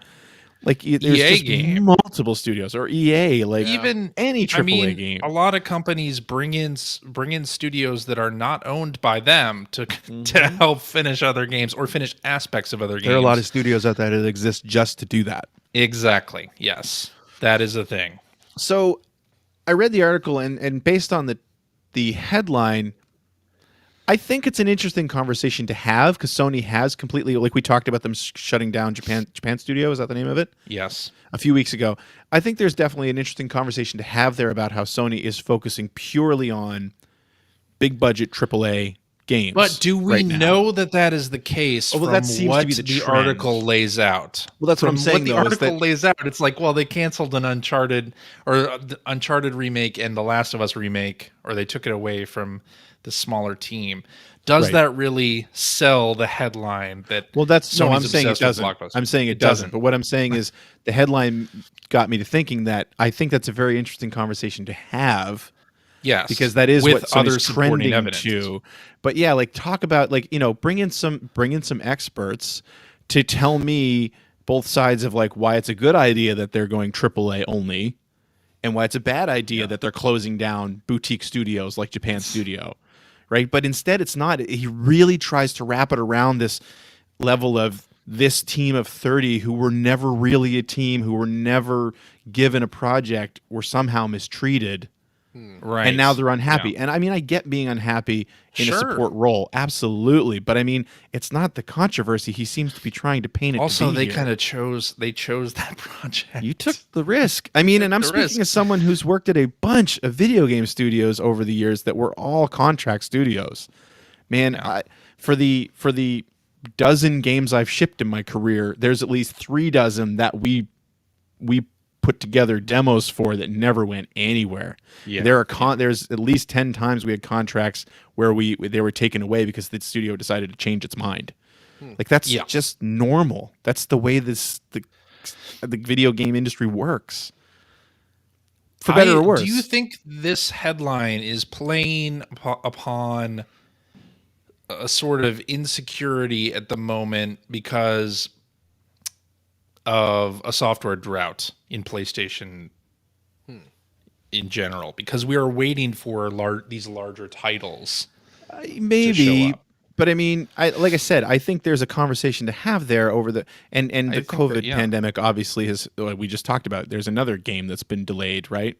S3: Like there's
S1: EA
S3: just
S1: game.
S3: multiple studios, or EA, like
S1: even
S3: any AAA game.
S1: A lot of companies bring in studios that are not owned by them to help finish other games or finish aspects of other games.
S3: There are a lot of studios out there that exist just to do that.
S1: Exactly. Yes, that is a thing.
S3: So I read the article, and based on the headline, I think it's an interesting conversation to have, because Sony has completely, like we talked about them shutting down Japan Studio, is that the name of it?
S1: Yes.
S3: A few weeks ago. I think there's definitely an interesting conversation to have there about how Sony is focusing purely on big budget AAA games.
S1: But do we know that is the case from
S3: that seems
S1: what
S3: to be
S1: the article lays out?
S3: Well, that's what I'm saying,
S1: what the article lays out, it's like, well, they canceled an Uncharted remake and The Last of Us remake, or they took it away from the smaller team. Does that really sell the headline that
S3: I'm saying it doesn't. I'm saying it doesn't. But what I'm saying is the headline got me to thinking that I think that's a very interesting conversation to have.
S1: Yes.
S3: Because that is
S1: with
S3: what
S1: other
S3: Sony's
S1: supporting
S3: trending
S1: evidence
S3: to. But yeah, like talk about, like, bring in some experts to tell me both sides of like why it's a good idea that they're going AAA only and why it's a bad idea that they're closing down boutique studios like Japan Studio. Right? But instead it's not. He really tries to wrap it around this level of this team of 30 who were never really a team, who were never given a project, were somehow mistreated.
S1: Right.
S3: And now they're unhappy. And I mean, I get being unhappy in a support role. Absolutely. But I mean, it's not the controversy he seems to be trying to paint it
S1: also,
S3: to be
S1: they
S3: here.
S1: kind of chose that project.
S3: You took the risk. I mean, and I'm speaking as someone who's worked at a bunch of video game studios over the years that were all contract studios. Man, for the dozen games I've shipped in my career, there's at least 3 dozen that we put together demos for that never went anywhere. Yeah. There's at least 10 times we had contracts where they were taken away because the studio decided to change its mind. Like that's just normal. That's the way the video game industry works. For better or worse.
S1: Do you think this headline is playing upon a sort of insecurity at the moment because of a software drought in PlayStation in general, because we are waiting for these larger titles?
S3: Maybe, but I mean, like I said, I think there's a conversation to have there over the and the COVID pandemic obviously has. We just talked about. There's another game that's been delayed, right,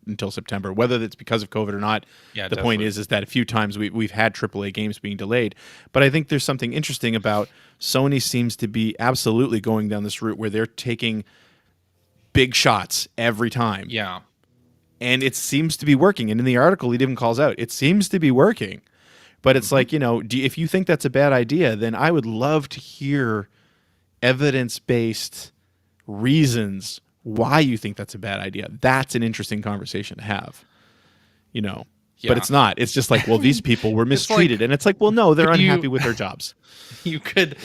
S3: until September. Whether that's because of COVID or not, the point is that a few times we've had AAA games being delayed. But I think there's something interesting about Sony seems to be absolutely going down this route where they're taking big shots every time.
S1: Yeah.
S3: And it seems to be working. And in the article, he even calls out, it seems to be working. But it's like, if you think that's a bad idea, then I would love to hear evidence-based reasons why you think that's a bad idea. That's an interesting conversation to have, But it's not. It's just like, well, these people were mistreated. And it's like, well, no, they're unhappy with their jobs.
S1: You could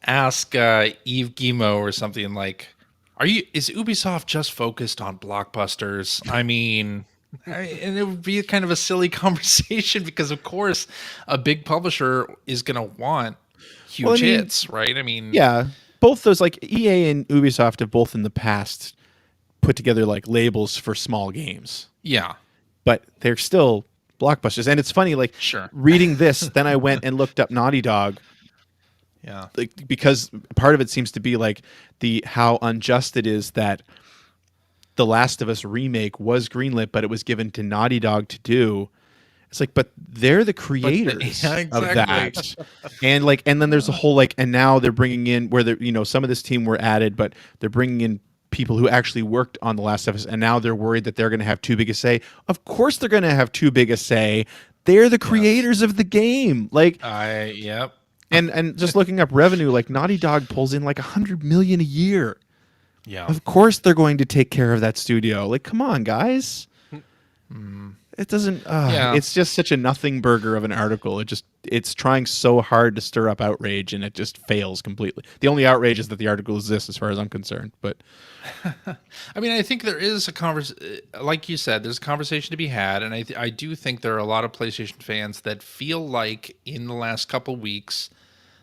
S1: ask Yves Guillemot or something like, is Ubisoft just focused on blockbusters? I mean, and it would be kind of a silly conversation because, of course, a big publisher is going to want huge hits, right? I mean,
S3: yeah, both those, like EA and Ubisoft have both in the past put together like labels for small games.
S1: Yeah,
S3: but they're still blockbusters. And it's funny, like reading this, then I went and looked up Naughty Dog.
S1: Yeah,
S3: like, because part of it seems to be like how unjust it is that the Last of Us remake was greenlit, but it was given to Naughty Dog to do. It's like, but they're the creators of that, and then there's a whole and now they're bringing in where some of this team were added, but they're bringing in people who actually worked on The Last of Us, and now they're worried that they're going to have too big a say. Of course they're going to have too big a say. They're the creators of the game. Like,
S1: Yep.
S3: and just looking up revenue, like Naughty Dog pulls in like $100 million a year.
S1: Yeah.
S3: Of course they're going to take care of that studio. Like, come on, guys. It doesn't. It's just such a nothing burger of an article. It's trying so hard to stir up outrage, and it just fails completely. The only outrage is that the article exists, as far as I'm concerned. But
S1: I mean, I think there is a conversation, like you said, there's a conversation to be had, and I do think there are a lot of PlayStation fans that feel like in the last couple weeks,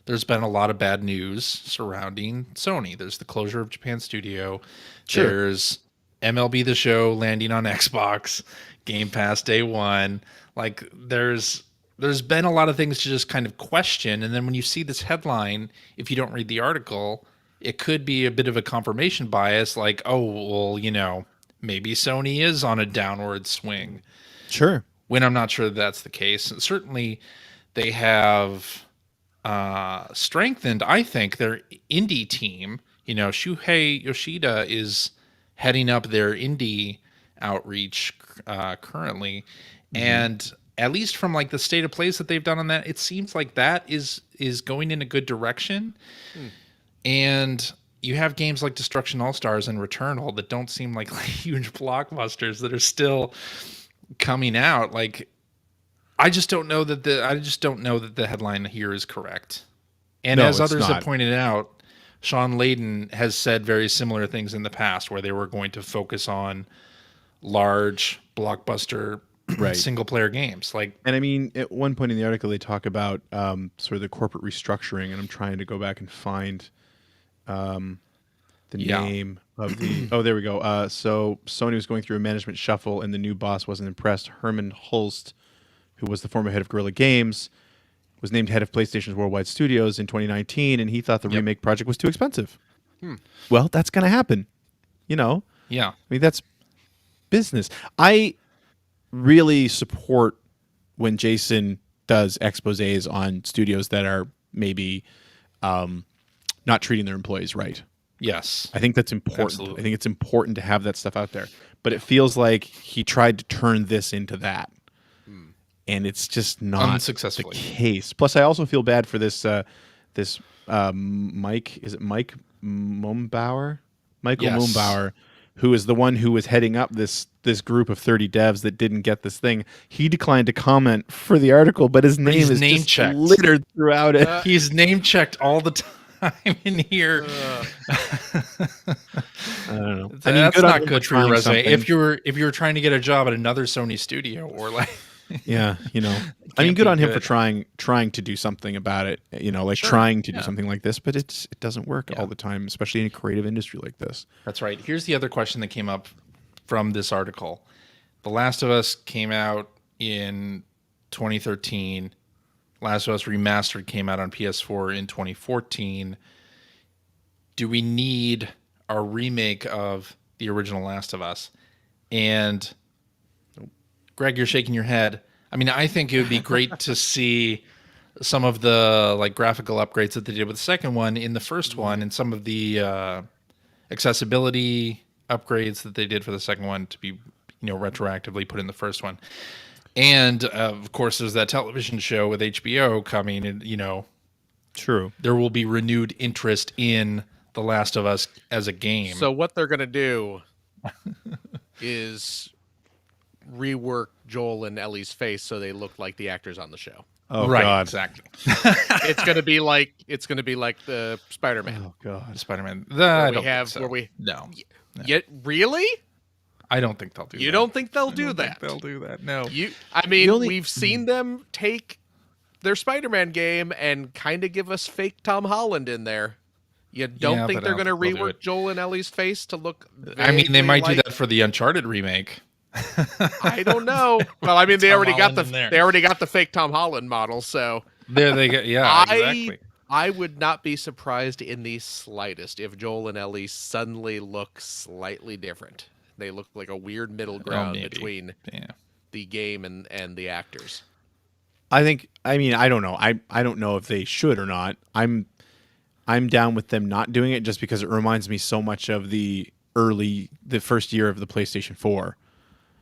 S1: there's been a lot of bad news surrounding Sony. There's the closure of Japan Studio.
S3: Sure.
S1: There's MLB The Show landing on Xbox, Game Pass day one. Like there's been a lot of things to just kind of question. And then when you see this headline, if you don't read the article, it could be a bit of a confirmation bias. Like, oh, well, maybe Sony is on a downward swing.
S3: sure.
S1: When I'm not sure that's the case. Certainly they have strengthened, I think, their indie team. Shuhei Yoshida is heading up their indie outreach currently, and at least from like the state of plays that they've done on that, it seems like that is going in a good direction. And you have games like Destruction All Stars and Returnal that don't seem like huge blockbusters that are still coming out. Like, I just don't know that the headline here is correct. And
S3: No,
S1: as
S3: it's
S1: others
S3: not.
S1: have pointed out, Sean Layden has said very similar things in the past, where they were going to focus on large blockbuster
S3: Right.
S1: single player games. Like,
S3: And I mean, at one point in the article, they talk about sort of the corporate restructuring, and I'm trying to go back and find the name of the. Oh, there we go. So Sony was going through a management shuffle, and the new boss wasn't impressed. Herman Hulst, who was the former head of Guerrilla Games, was named head of PlayStation's Worldwide Studios in 2019, and he thought the remake project was too expensive. Well, that's going to happen.
S1: yeah,
S3: I mean, that's business. I really support when Jason does exposés on studios that are maybe not treating their employees right.
S1: yes,
S3: I think that's important.
S1: Absolutely.
S3: I think it's important to have that stuff out there. But it feels like he tried to turn this into that. And it's just not the
S1: Unsuccessfully.
S3: case. Plus, I also feel bad for this Mike. Is it Mike Mumbauer? Michael
S1: Yes.
S3: Mumbauer, who is the one who was heading up this group of 30 devs that didn't get this thing. He declined to comment for the article, but his name
S1: he's
S3: is
S1: name
S3: just
S1: checked.
S3: littered throughout it.
S1: He's name checked all the time in here.
S3: I don't know.
S1: That's
S3: good on
S1: not
S3: him
S1: good for your
S3: trying
S1: resume.
S3: something.
S1: If you were trying to get a job at another Sony studio or like,
S3: Yeah, I mean,
S1: Can't
S3: good
S1: be
S3: on him for
S1: good.
S3: trying to do something about it. Like
S1: Sure.
S3: trying to do
S1: Yeah.
S3: something like this, but it doesn't work
S1: Yeah.
S3: all the time, especially in a creative industry like this.
S1: That's right. Here's the other question that came up from this article. The Last of Us came out in 2013. Last of Us Remastered came out on PS4 in 2014. Do we need a remake of the original Last of Us? And Greg, you're shaking your head. I mean, I think it would be great to see some of the like graphical upgrades that they did with the second one in the first one, and some of the accessibility upgrades that they did for the second one to be, retroactively put in the first one. And of course, there's that television show with HBO coming, and
S3: True.
S1: there will be renewed interest in The Last of Us as a game.
S2: So what they're gonna do is rework Joel and Ellie's face so they look like the actors on the show.
S3: Oh
S1: right,
S3: God.
S1: exactly.
S2: It's gonna be like the Spider-Man.
S3: Oh God.
S1: Spider-Man.
S2: Where we have where we
S1: No,
S2: yet really?
S1: I don't think they'll do that.
S2: You don't think they'll
S1: I
S2: do
S1: don't think
S2: that?
S1: They'll do that. No.
S2: I mean,
S3: The only-
S2: we've seen them take their Spider-Man game and kind of give us fake Tom Holland in there. You don't
S1: Yeah,
S2: think
S1: but
S2: they're
S1: I don't
S2: going to
S1: think they'll do
S2: rework
S1: it.
S2: Joel and Ellie's face to look?
S1: I mean, they
S2: vaguely
S1: might do
S2: like-
S1: that for the Uncharted remake.
S2: I don't know. Well, I mean, they
S1: Tom
S2: already got
S1: Holland in there.
S2: the fake Tom Holland model, so
S1: There they go. Yeah, exactly.
S2: I would not be surprised in the slightest if Joel and Ellie suddenly look slightly different. They look like a weird middle ground
S1: maybe.
S2: between
S1: Yeah.
S2: the game and the actors.
S3: I don't know. I don't know if they should or not. I'm down with them not doing it just because it reminds me so much of the the first year of the PlayStation 4,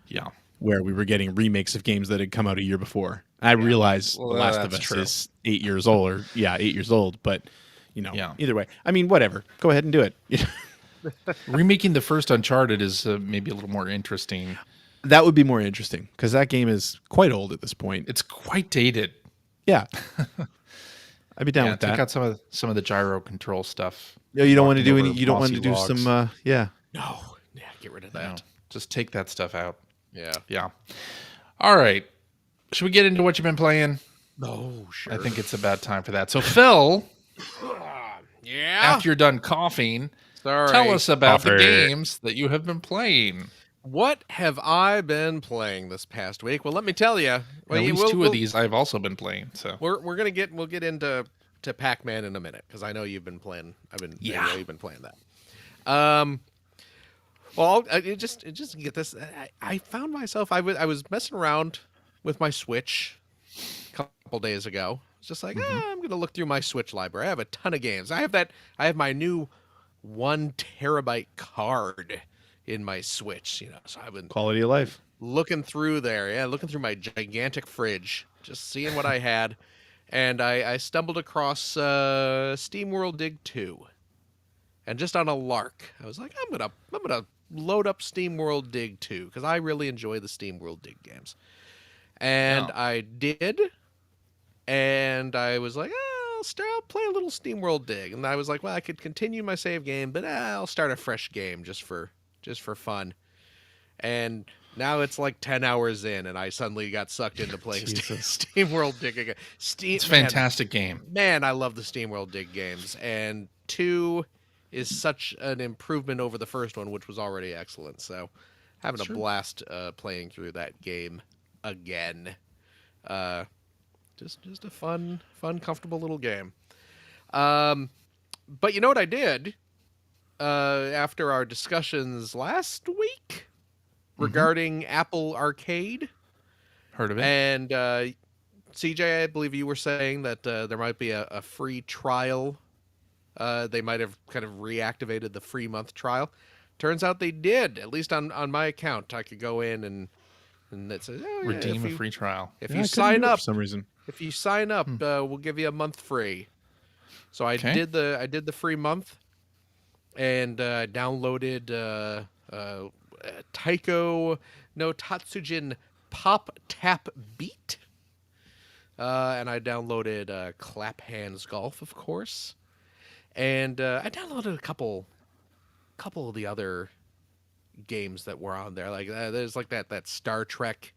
S1: Yeah.
S3: where we were getting remakes of games that had come out a year before. I realize
S1: Well,
S3: The Last of
S1: that's
S3: Us
S1: true.
S3: is 8 years old, 8 years old, but
S1: Yeah.
S3: either way. I mean, whatever. Go ahead and do it.
S1: Remaking the first Uncharted is maybe a little more interesting.
S3: That would be more interesting because that game is quite old at this point.
S1: It's quite dated.
S3: Yeah. I'd be down
S1: Yeah,
S3: with
S1: take
S3: that.
S1: out some of the gyro control stuff.
S3: No, you don't want to
S1: Walking
S3: do
S1: over
S3: any. You don't want to
S1: mossy
S3: do
S1: logs.
S3: some. Yeah.
S2: No, yeah, get rid of that.
S1: No, just take that stuff out.
S2: Yeah.
S1: Yeah. All right. Should we get into what you've been playing?
S2: No, sure.
S1: I think it's about time for that. So, Phil,
S2: yeah.
S1: after you're done coughing,
S2: Sorry.
S1: tell us about the
S3: Coffee.
S1: games that you have been playing.
S2: What have I been playing this past week? Well, let me tell you. Well,
S1: At least two of these I've also been playing. So
S2: we'll get into Pac-Man in a minute because I know you've been playing. I know you've been playing that. Well, just get this. I found myself. I was messing around with my Switch a couple days ago. It's just like I'm gonna look through my Switch library. I have a ton of games. I have my new 1 terabyte card in my Switch. So I've been
S3: Quality of life.
S2: looking through there. Yeah, looking through my gigantic fridge, just seeing what I had, and I stumbled across Steam World Dig 2. And just on a lark, I was like, I'm gonna load up Steam World Dig 2 because I really enjoy the Steam World Dig games. And I did, and I was like, I'll play a little Steam World Dig. And I was like, well, I could continue my save game, but I'll start a fresh game just for fun. And now it's like 10 hours in, and I suddenly got sucked into playing Steam World Dig again.
S1: it's a fantastic game.
S2: Man, I love the Steam World Dig games, and 2 is such an improvement over the first one, which was already excellent. So, having a blast playing through that game again. Just a fun, comfortable little game. But you know what I did after our discussions last week regarding Apple Arcade?
S1: Heard of it?
S2: And CJ, I believe you were saying that there might be a free trial. They might have kind of reactivated the free month trial. Turns out they did, at least on my account. I could go in and it says,
S1: Redeem a free trial.
S2: If
S3: I
S2: you
S3: couldn't
S2: sign
S3: do it
S2: up,
S3: for some reason.
S2: if you sign up, we'll give you a month free. So I did the free month, and downloaded Taiko no Tatsujin Pop Tap Beat, and I downloaded Clap Hands Golf, of course, and I downloaded a couple of the other games that were on there. Like there's like that Star Trek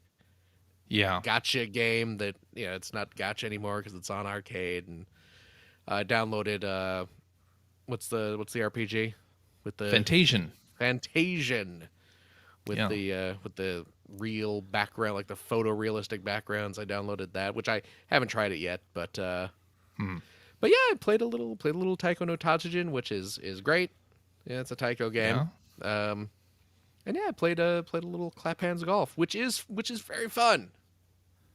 S2: gotcha game that it's not gotcha anymore because it's on arcade. And I downloaded what's the RPG with the Fantasian with the real background, like the photorealistic backgrounds. I downloaded that, which I haven't tried it yet, but yeah, I played a little Taiko no Tatsujin, which is great. Yeah, it's a Taiko game. Yeah. And yeah, I played a little Clap Hands Golf, which is very fun.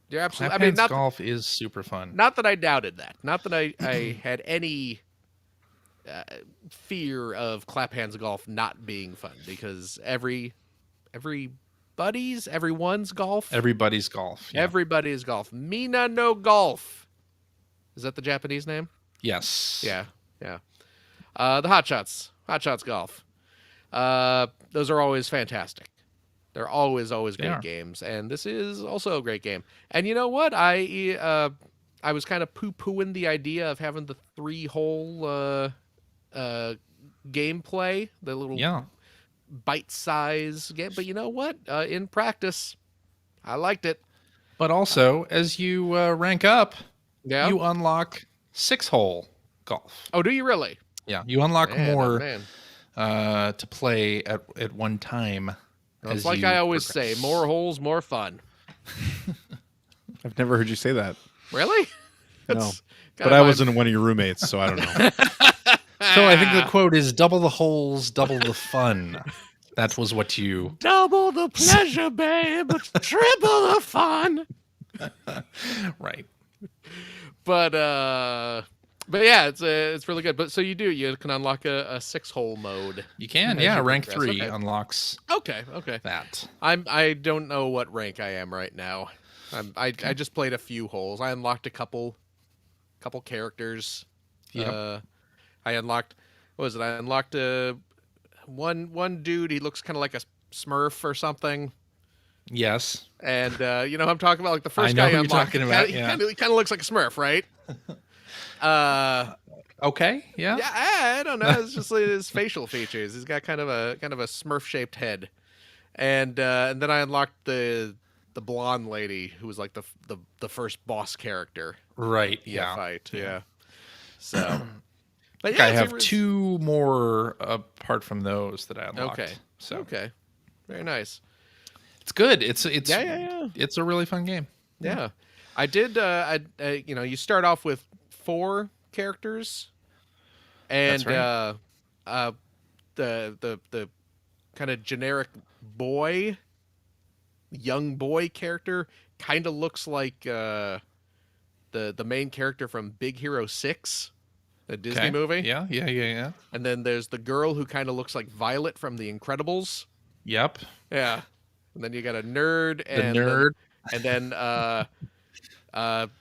S2: You're absolutely.
S1: Clap Hands Golf is super fun.
S2: Not that I doubted that. Not that I had any fear of Clap Hands Golf not being fun, because everybody's golf.
S1: Everybody's golf. Yeah.
S2: Everybody's golf. Mina no golf. Is that the Japanese name?
S1: Yes.
S2: Yeah. The Hot Shots Golf. Those are always fantastic. They're always great games, and this is also a great game. And you know what? I was kind of poo-pooing the idea of having the 3-hole gameplay, the little bite-size game. But you know what? In practice, I liked it.
S1: But also, as you rank up, you unlock 6-hole golf.
S2: Oh, do you really?
S1: Yeah, you unlock more
S2: man.
S1: to play at one time.
S2: It's like I always say, more holes, more fun.
S3: I've never heard you say that.
S2: Really?
S3: No. But I wasn't one of your roommates, so I don't know.
S1: So I think the quote is double the holes, double the fun. That was what you...
S2: Double the pleasure, babe, triple the fun.
S1: Right.
S2: But But yeah, it's really good. But so you can unlock a 6-hole mode.
S1: You can,
S2: as
S1: yeah.
S2: you
S1: Rank
S2: progress.
S1: 3
S2: Okay.
S1: unlocks
S2: Okay.
S1: that.
S2: I don't know what rank I am right now. I just played a few holes. I unlocked a couple characters.
S1: Yep.
S2: I unlocked what was it? I unlocked one dude. He looks kind of like a Smurf or something.
S1: Yes.
S2: And you know what I'm talking about, like the first
S1: I know
S2: guy
S1: who
S2: you
S1: you're
S2: unlock,
S1: talking about, yeah.
S2: he kind of looks like a Smurf, right?
S1: Okay. Yeah.
S2: Yeah, I don't know. It's just like his facial features. He's got kind of a Smurf shaped head, and then I unlocked the blonde lady who was like the first boss character
S1: Right.
S2: you
S1: Yeah.
S2: fight. Yeah. So, but
S1: I
S2: yeah,
S1: have 2 more apart from those that I unlocked.
S2: Okay.
S1: So
S2: Okay. Very nice.
S1: it's good. It's
S2: Yeah.
S1: It's a really fun game.
S2: Yeah. I did. You know, you start off with 4 characters, and
S1: That's right.
S2: The kind of generic young boy character kind of looks like the main character from Big Hero 6, the Disney
S1: Okay.
S2: movie.
S1: Yeah.
S2: And then there's the girl who kind of looks like Violet from The Incredibles.
S1: Yep.
S2: Yeah. And then you got a nerd
S1: The
S2: and
S1: nerd.
S2: then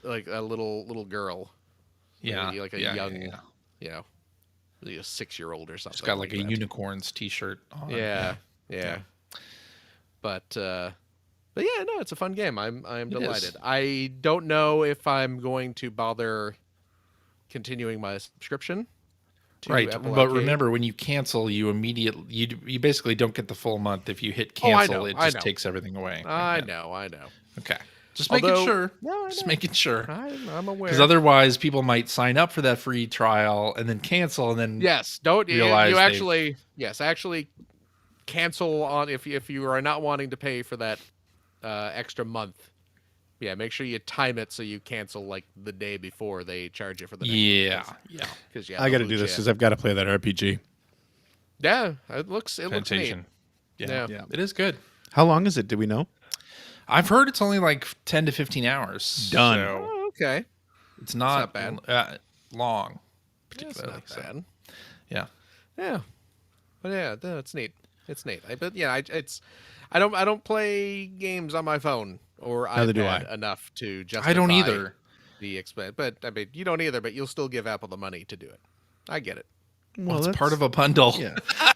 S2: like a little girl.
S1: Yeah.
S2: Like a
S1: yeah,
S2: young,
S1: yeah.
S2: you know, like a 6-year-old or something.
S1: It's got like a
S2: that.
S1: unicorns t-shirt on.
S2: Yeah. But yeah, no, it's a fun game. I'm delighted.
S1: is.
S2: I don't know if I'm going to bother continuing my subscription to
S1: Right.
S2: Apple
S1: But
S2: Arcade.
S1: remember, when you cancel, you basically don't get the full month. If you hit
S2: Oh, I
S1: cancel,
S2: know,
S1: it
S2: I
S1: just
S2: know.
S1: takes everything away.
S2: I
S1: Yeah.
S2: know.
S1: Okay. Just
S2: Although-
S1: making sure.
S2: No, I
S1: Just
S2: know.
S1: making sure.
S2: I'm aware.
S1: Because otherwise, people might sign up for that free trial and then cancel, and then
S2: Yes, don't
S1: realize
S2: you
S1: they've-
S2: actually cancel on if you are not wanting to pay for that extra month. Yeah, make sure you time it so you cancel like the day before they charge you for the next
S1: Yeah.
S2: because
S3: I got to do this because I've got to play that RPG.
S2: yeah, it looks neat.
S1: Plantation.
S2: Yeah.
S1: It is good.
S3: How long is it? Do we know?
S1: I've heard it's only like 10 to 15 hours.
S3: Done.
S1: So
S2: Oh, okay,
S1: it's not
S2: bad.
S1: Long.
S2: That's
S1: Particularly.
S2: not
S1: So,
S2: bad.
S1: yeah.
S2: Yeah, but yeah, no, it's neat. It's neat. But yeah, I don't play games on my phone or
S3: Neither do
S2: iPad
S3: I.
S2: enough to justify
S1: I don't either.
S2: the expense. But I mean, you don't either. But you'll still give Apple the money to do it. I get it.
S1: Well, it's part of a bundle.
S3: Yeah.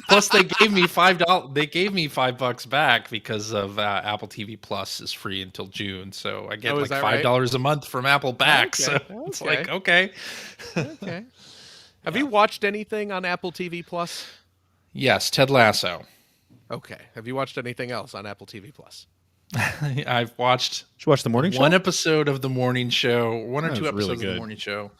S1: Plus, they gave me $5. They gave me $5 back because of Apple TV Plus is free until June, so I get
S2: Oh, is
S1: like
S2: that right?
S1: $5 a month from Apple back.
S2: Okay,
S1: So it's
S2: okay.
S1: like okay.
S2: Okay. Have you watched anything on Apple TV Plus?
S1: Yes, Ted Lasso.
S2: Okay. Have you watched anything else on Apple TV Plus?
S1: I've watched
S3: Did you watch the morning show?
S1: one episode of the morning show, one or
S3: That
S1: two
S3: was really
S1: episodes of the
S3: good.
S1: morning show,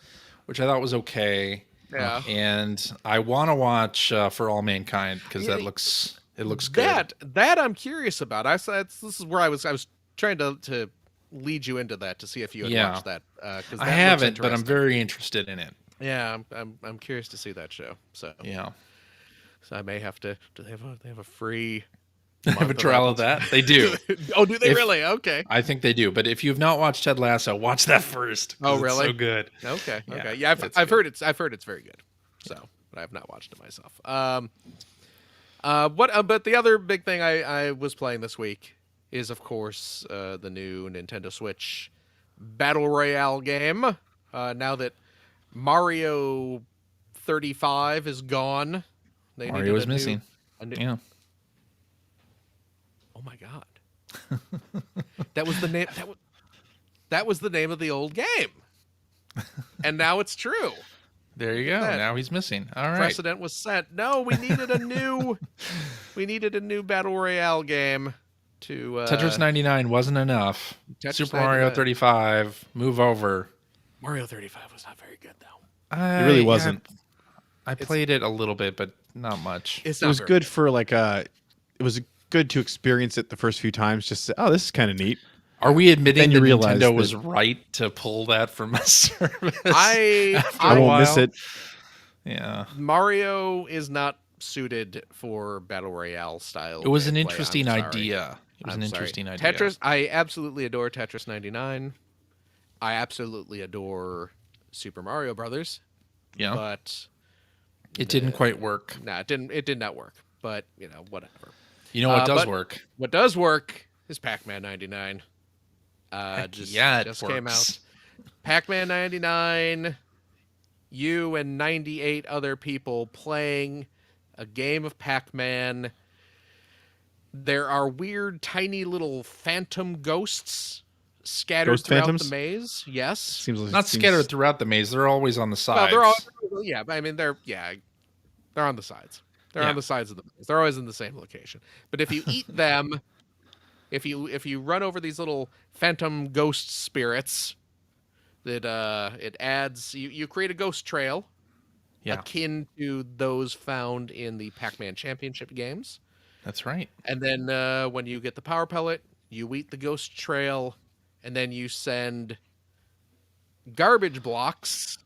S1: which I thought was okay.
S2: Yeah.
S1: And I want to watch For All Mankind because
S2: Yeah,
S1: it looks good.
S2: That I'm curious about. This is where I was trying to lead you into that to see if you had
S1: Yeah.
S2: watched that. 'Cause that
S1: I
S2: looks
S1: haven't, but I'm
S2: interesting.
S1: very interested in it.
S2: Yeah, I'm curious to see that show. So
S1: Yeah.
S2: so I may have to. Do they have a free?
S1: Have a
S2: month
S1: trial of
S2: Apple
S1: that. They do.
S2: Oh, do they
S1: If-
S2: really? Okay.
S1: I think they do. But if you've not watched Ted Lasso, watch that first. 'cause
S2: Oh,
S1: it's
S2: really?
S1: so good.
S2: Okay.
S1: Yeah,
S2: Okay. Yeah,
S1: it's
S2: I've
S1: good.
S2: heard it's very good. So, but I have not watched it myself. But the other big thing I was playing this week is, of course, the new Nintendo Switch Battle Royale game. Now that Mario 35 is gone, they
S1: Mario
S2: needed
S1: is
S2: a new-
S1: missing.
S2: a new-
S1: Yeah.
S2: Oh my god. That was the name. That was the name of the old game, and now it's true.
S1: There you go.
S2: that.
S1: Now he's missing. All right.
S2: Precedent was set. No, we needed a new battle royale game to
S1: Tetris 99 wasn't enough.
S2: Tetris
S1: Super Mario
S2: 99.
S1: 35, move over.
S2: Mario 35 was not very good though.
S3: It really wasn't.
S1: I played it a little bit, but not much.
S2: It's
S3: It
S2: not
S3: was
S2: very
S3: good for like it was good to experience it the first few times. Just to say, oh, this is kind of neat.
S1: Are we admitting
S3: Then you
S1: that
S3: realize
S1: Nintendo
S3: that-
S1: was right to pull that from a service?
S2: I
S1: after
S3: I
S1: a
S3: won't miss
S1: while?
S3: it.
S1: Yeah.
S2: Mario is not suited for battle royale style.
S1: It was an
S2: gameplay.
S1: interesting
S2: I'm sorry.
S1: idea. It was
S2: I'm
S1: an
S2: sorry.
S1: interesting idea.
S2: Tetris. I absolutely adore Tetris 99. I absolutely adore Super Mario Brothers.
S1: Yeah.
S2: but
S1: It didn't quite work.
S2: it didn't. It did not work. But whatever.
S1: You know what does
S2: but
S1: work?
S2: What does work is Pac-Man 99.
S1: Heck
S2: Just
S1: yeah, it
S2: just
S1: works.
S2: came out. Pac-Man 99. You and 98 other people playing a game of Pac-Man. There are weird, tiny little phantom ghosts scattered
S3: Ghost
S2: throughout
S3: phantoms?
S2: the maze. Yes.
S3: Seems like
S1: Not scattered throughout the maze. They're always on the
S2: Well,
S1: sides.
S2: they're all, yeah, I mean, they're on the sides. They're
S1: Yeah.
S2: on the sides of the maze. They're always in the same location. But if you eat them, if you run over these little phantom ghost spirits, that it adds you create a ghost trail
S1: Yeah,
S2: akin to those found in the Pac-Man Championship games.
S1: that's right.
S2: And then when you get the power pellet, you eat the ghost trail, and then you send garbage blocks,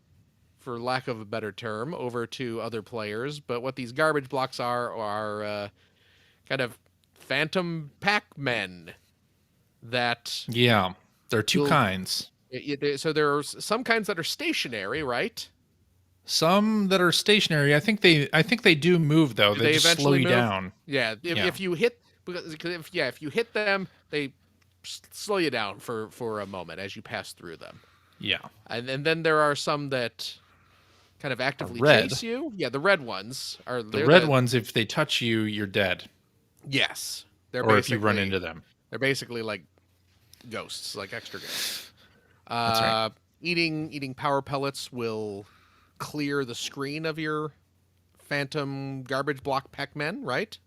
S2: for lack of a better term, over to other players. But what these garbage blocks are kind of phantom Pac-Men that
S1: Yeah, there are two
S2: You'll-
S1: kinds.
S2: so there are some kinds that are stationary, right?
S1: Some that are stationary. I think they do move though.
S2: Do
S1: They
S2: they
S1: just slow
S2: eventually
S1: you
S2: move?
S1: down.
S2: Yeah,
S1: Yeah.
S2: if you hit if you hit them, they slow you down for a moment as you pass through them.
S1: Yeah.
S2: And then there are some that kind of actively
S1: red.
S2: chase you. Yeah, the red ones are
S1: The red ones, if they touch you, you're dead.
S2: Yes, they're
S1: Or if you run
S2: basically-
S1: into them.
S2: They're basically like ghosts, like extra ghosts.
S1: That's right.
S2: Eating power pellets will clear the screen of your phantom garbage block Pac-Man, right?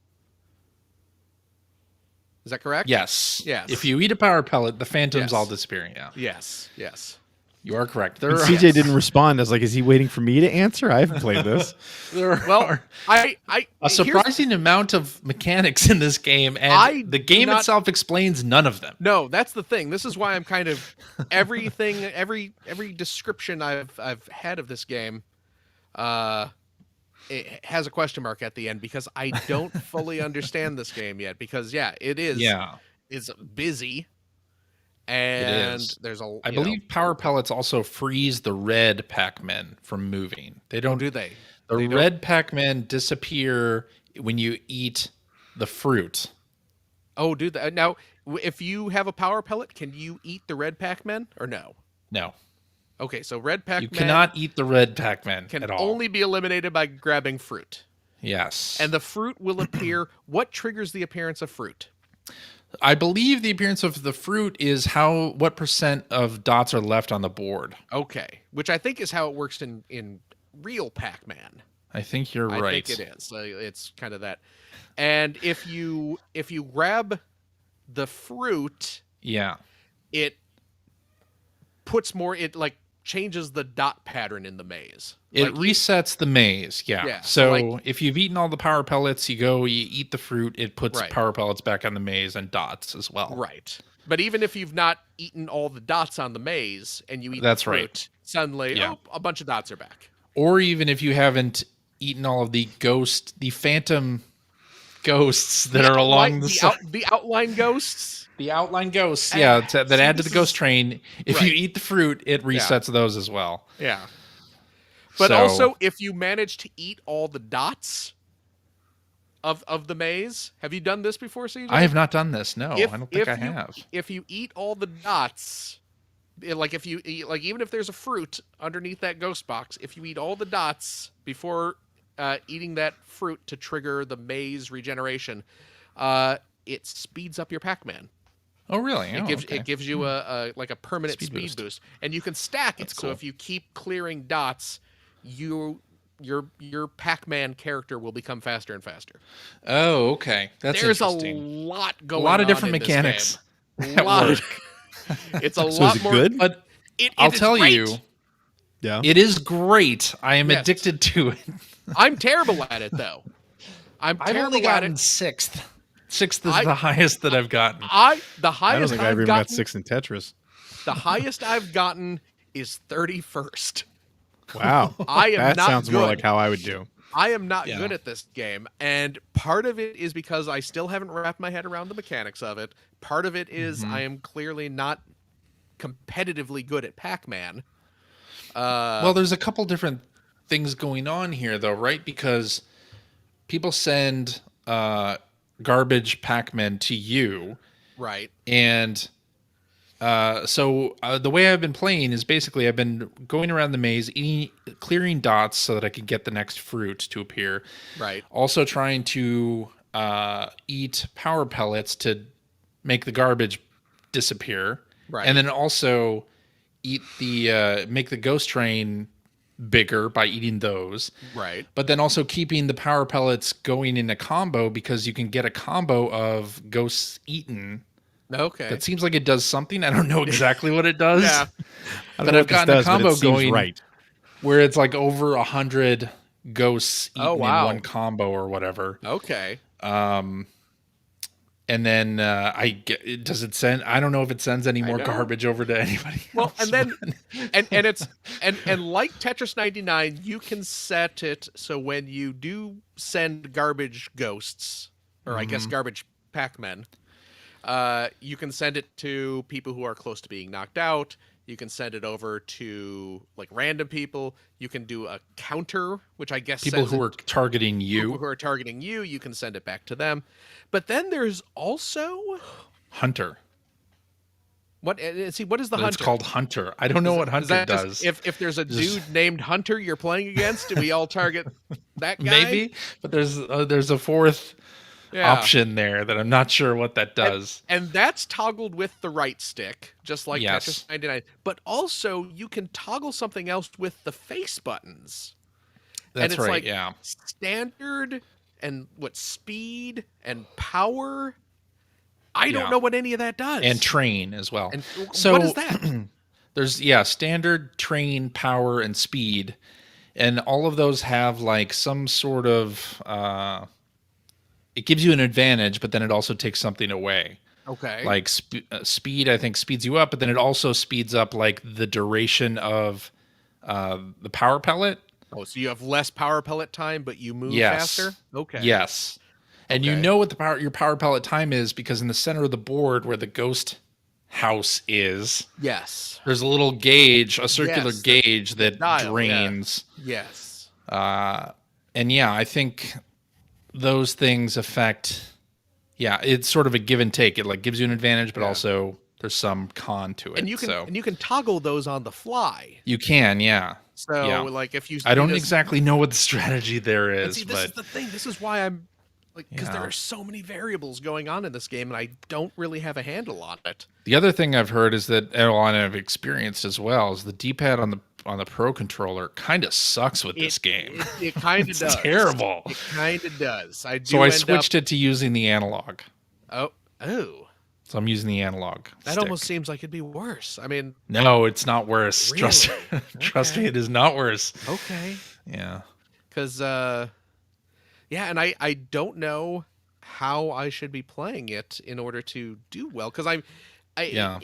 S2: Is that correct?
S1: Yes.
S2: Yes.
S1: If you eat a power pellet, the phantoms
S2: Yes.
S1: all disappear. Yeah.
S2: Yes.
S1: You are correct.
S3: And
S1: There are,
S3: CJ didn't respond. I was like, is he waiting for me to answer? I haven't played this.
S1: there
S2: Well,
S1: are
S2: I
S1: a
S2: here's-
S1: surprising amount of mechanics in this game, and
S2: I
S1: the
S2: do
S1: game
S2: not-
S1: itself explains none of them.
S2: No, that's the thing. This is why I'm kind of everything, every description I've had of this game, it has a question mark at the end because I don't fully understand this game yet. Because it is it's busy, and
S1: is.
S2: there's a
S1: I believe power pellets also freeze the red Pac-Men from moving. They don't
S2: do they?
S1: The
S2: They don't?
S1: red Pac-Men disappear when you eat the fruit.
S2: Oh, do that now. If you have a power pellet, can you eat the red Pac-Man or no?
S1: No,
S2: Okay, so red Pac-Man
S1: you cannot eat the red Pac-Man
S2: can
S1: at all.
S2: only be eliminated by grabbing fruit.
S1: Yes.
S2: And the fruit will appear. What triggers the appearance of fruit?
S1: I believe the appearance of the fruit is what percent of dots are left on the board.
S2: Okay, which I think is how it works in real Pac-Man.
S1: I think you're
S2: I
S1: right.
S2: think it is. It's kind of that. And if you grab the fruit,
S1: Yeah.
S2: it puts more. It like changes the dot pattern in the maze.
S1: It
S2: Like,
S1: resets the maze. Yeah.
S2: Yeah,
S1: So
S2: like-
S1: if you've eaten all the power pellets, you eat the fruit, it puts
S2: Right.
S1: power pellets back on the maze and dots as well.
S2: right. But even if you've not eaten all the dots on the maze and you eat
S1: That's
S2: the fruit,
S1: right.
S2: suddenly
S1: Yeah.
S2: a bunch of dots are back.
S1: Or even if you haven't eaten all of the phantom ghosts that are along the side.
S2: The outline ghosts.
S1: The outline ghosts, that
S2: See,
S1: add to the
S2: this
S1: ghost
S2: is-
S1: train. If
S2: Right.
S1: you eat the fruit, it resets those as well.
S2: Yeah. But
S1: So-
S2: also, if you manage to eat all the dots of the maze, have you done this before, CJ?
S1: I have not done this. No,
S2: If-
S1: I don't think
S2: if
S1: I
S2: you-
S1: have.
S2: If you eat all the dots, like if you eat, like even if there's a fruit underneath that ghost box, if you eat all the dots before eating that fruit to trigger the maze regeneration, it speeds up your Pac-Man.
S1: Oh, really?
S2: It gives you a permanent
S1: Speed
S2: speed
S1: boost.
S2: boost, and you can stack it.
S1: That's
S2: So
S1: cool.
S2: if you keep clearing dots, your Pac-Man character will become faster and faster.
S1: Oh, okay. That's
S2: There's a
S1: interesting.
S2: lot going on.
S1: A lot of different
S2: in this
S1: mechanics
S2: game.
S1: at
S2: Lot of-
S1: work.
S2: It's a
S3: So
S2: lot
S3: is it
S2: more.
S3: good?
S1: But
S2: It
S1: I'll
S2: is
S1: tell
S2: great.
S1: you,
S3: Yeah.
S1: it is great. I am
S2: Yes.
S1: addicted to it.
S2: I'm terrible at it though. I'm
S1: I've
S2: terrible
S1: only
S2: at
S1: gotten
S2: it.
S1: sixth. Sixth is
S2: I-
S1: the highest that I've gotten.
S2: The
S3: I don't
S2: highest
S3: think I've
S2: I've
S3: even got
S2: gotten.
S3: 6 in Tetris.
S2: The highest I've gotten is 31st.
S3: Wow.
S2: I am
S3: That
S2: not
S3: sounds more
S2: good.
S3: like how I would do.
S2: I am not
S1: Yeah.
S2: good at this game, and part of it is because I still haven't wrapped my head around the mechanics of it. Part of it is I am clearly not competitively good at Pac-Man.
S1: Well, there's a couple different things going on here, though, right? Because people send garbage Pac-Man to you,
S2: Right.
S1: and so the way I've been playing is basically I've been going around the maze, clearing dots so that I could get the next fruit to appear.
S2: Right.
S1: Also trying to eat power pellets to make the garbage disappear.
S2: Right.
S1: And then also eat make the ghost train bigger by eating those.
S2: Right.
S1: But then also keeping the power pellets going in a combo, because you can get a combo of ghosts eaten.
S2: Okay.
S1: That seems like it does something. I don't know exactly what it does.
S2: Yeah.
S1: But I've gotten a combo going
S3: right.
S1: where it's like over 100 ghosts eaten in
S2: wow.
S1: one combo or whatever.
S2: Okay.
S1: And then does it send? I don't know if it sends any more
S2: know.
S1: garbage over to anybody
S2: Well,
S1: else.
S2: and then and it's and like Tetris 99, you can set it so when you do send garbage ghosts, or I guess garbage Pac-Men, you can send it to people who are close to being knocked out. You can send it over to like random people. You can do a counter, which I guess
S1: people who are targeting you.
S2: People who are targeting you, you can send it back to them. But then there's also
S1: Hunter.
S2: what is the Hunter?
S1: It's called Hunter. I don't know what Hunter does.
S2: If there's a dude named Hunter you're playing against, do we all target that guy?
S1: Maybe, but there's a fourth option there that I'm not sure what that does.
S2: And that's toggled with the right stick, just like
S1: Yes.
S2: Tetris 99. But also you can toggle something else with the face buttons.
S1: That's
S2: and it's
S1: right.
S2: like
S1: Yeah.
S2: standard and speed and power. I don't know what any of that does.
S1: And train as well.
S2: And
S1: so
S2: what is that?
S1: There's standard, train, power, and speed, and all of those have like some sort of it gives you an advantage, but then it also takes something away.
S2: Okay.
S1: Like speed, I think speeds you up, but then it also speeds up like the duration of the power pellet.
S2: Oh, so you have less power pellet time, but you move
S1: Yes.
S2: faster? Okay.
S1: Yes. And you
S2: Okay.
S1: know what your power pellet time is, because in the center of the board where the ghost house is,
S2: Yes.
S1: there's a little gauge, a circular
S2: Yes,
S1: gauge that
S2: dial,
S1: drains.
S2: Yes.
S1: And I think those things affect. Yeah, it's sort of a give and take. It like gives you an advantage, but also there's some con to it.
S2: And you can toggle those on the fly.
S1: You can, yeah.
S2: So
S1: Yeah.
S2: like if you
S1: I don't
S2: need a-
S1: exactly know what the strategy there
S2: And
S1: is,
S2: see, this
S1: but
S2: is the thing. This is why I'm like, because there
S1: Yeah.
S2: are so many variables going on in this game, and I don't really have a handle on it.
S1: the other thing I've heard is that, and I've experienced as well, is the D-pad on the Pro controller kind of sucks with this game.
S2: It kind of
S1: It's
S2: does.
S1: terrible.
S2: It kind of does. I do.
S1: So I
S2: end
S1: switched it to using the analog.
S2: up, oh,
S1: So I'm using the analog.
S2: that
S1: stick.
S2: almost seems like it'd be worse. I mean,
S1: No, it's not worse. Trust
S2: Really?
S1: trust me,
S2: Okay.
S1: it is not worse.
S2: okay,
S1: Yeah.
S2: because and I don't know how I should be playing it in order to do well, because I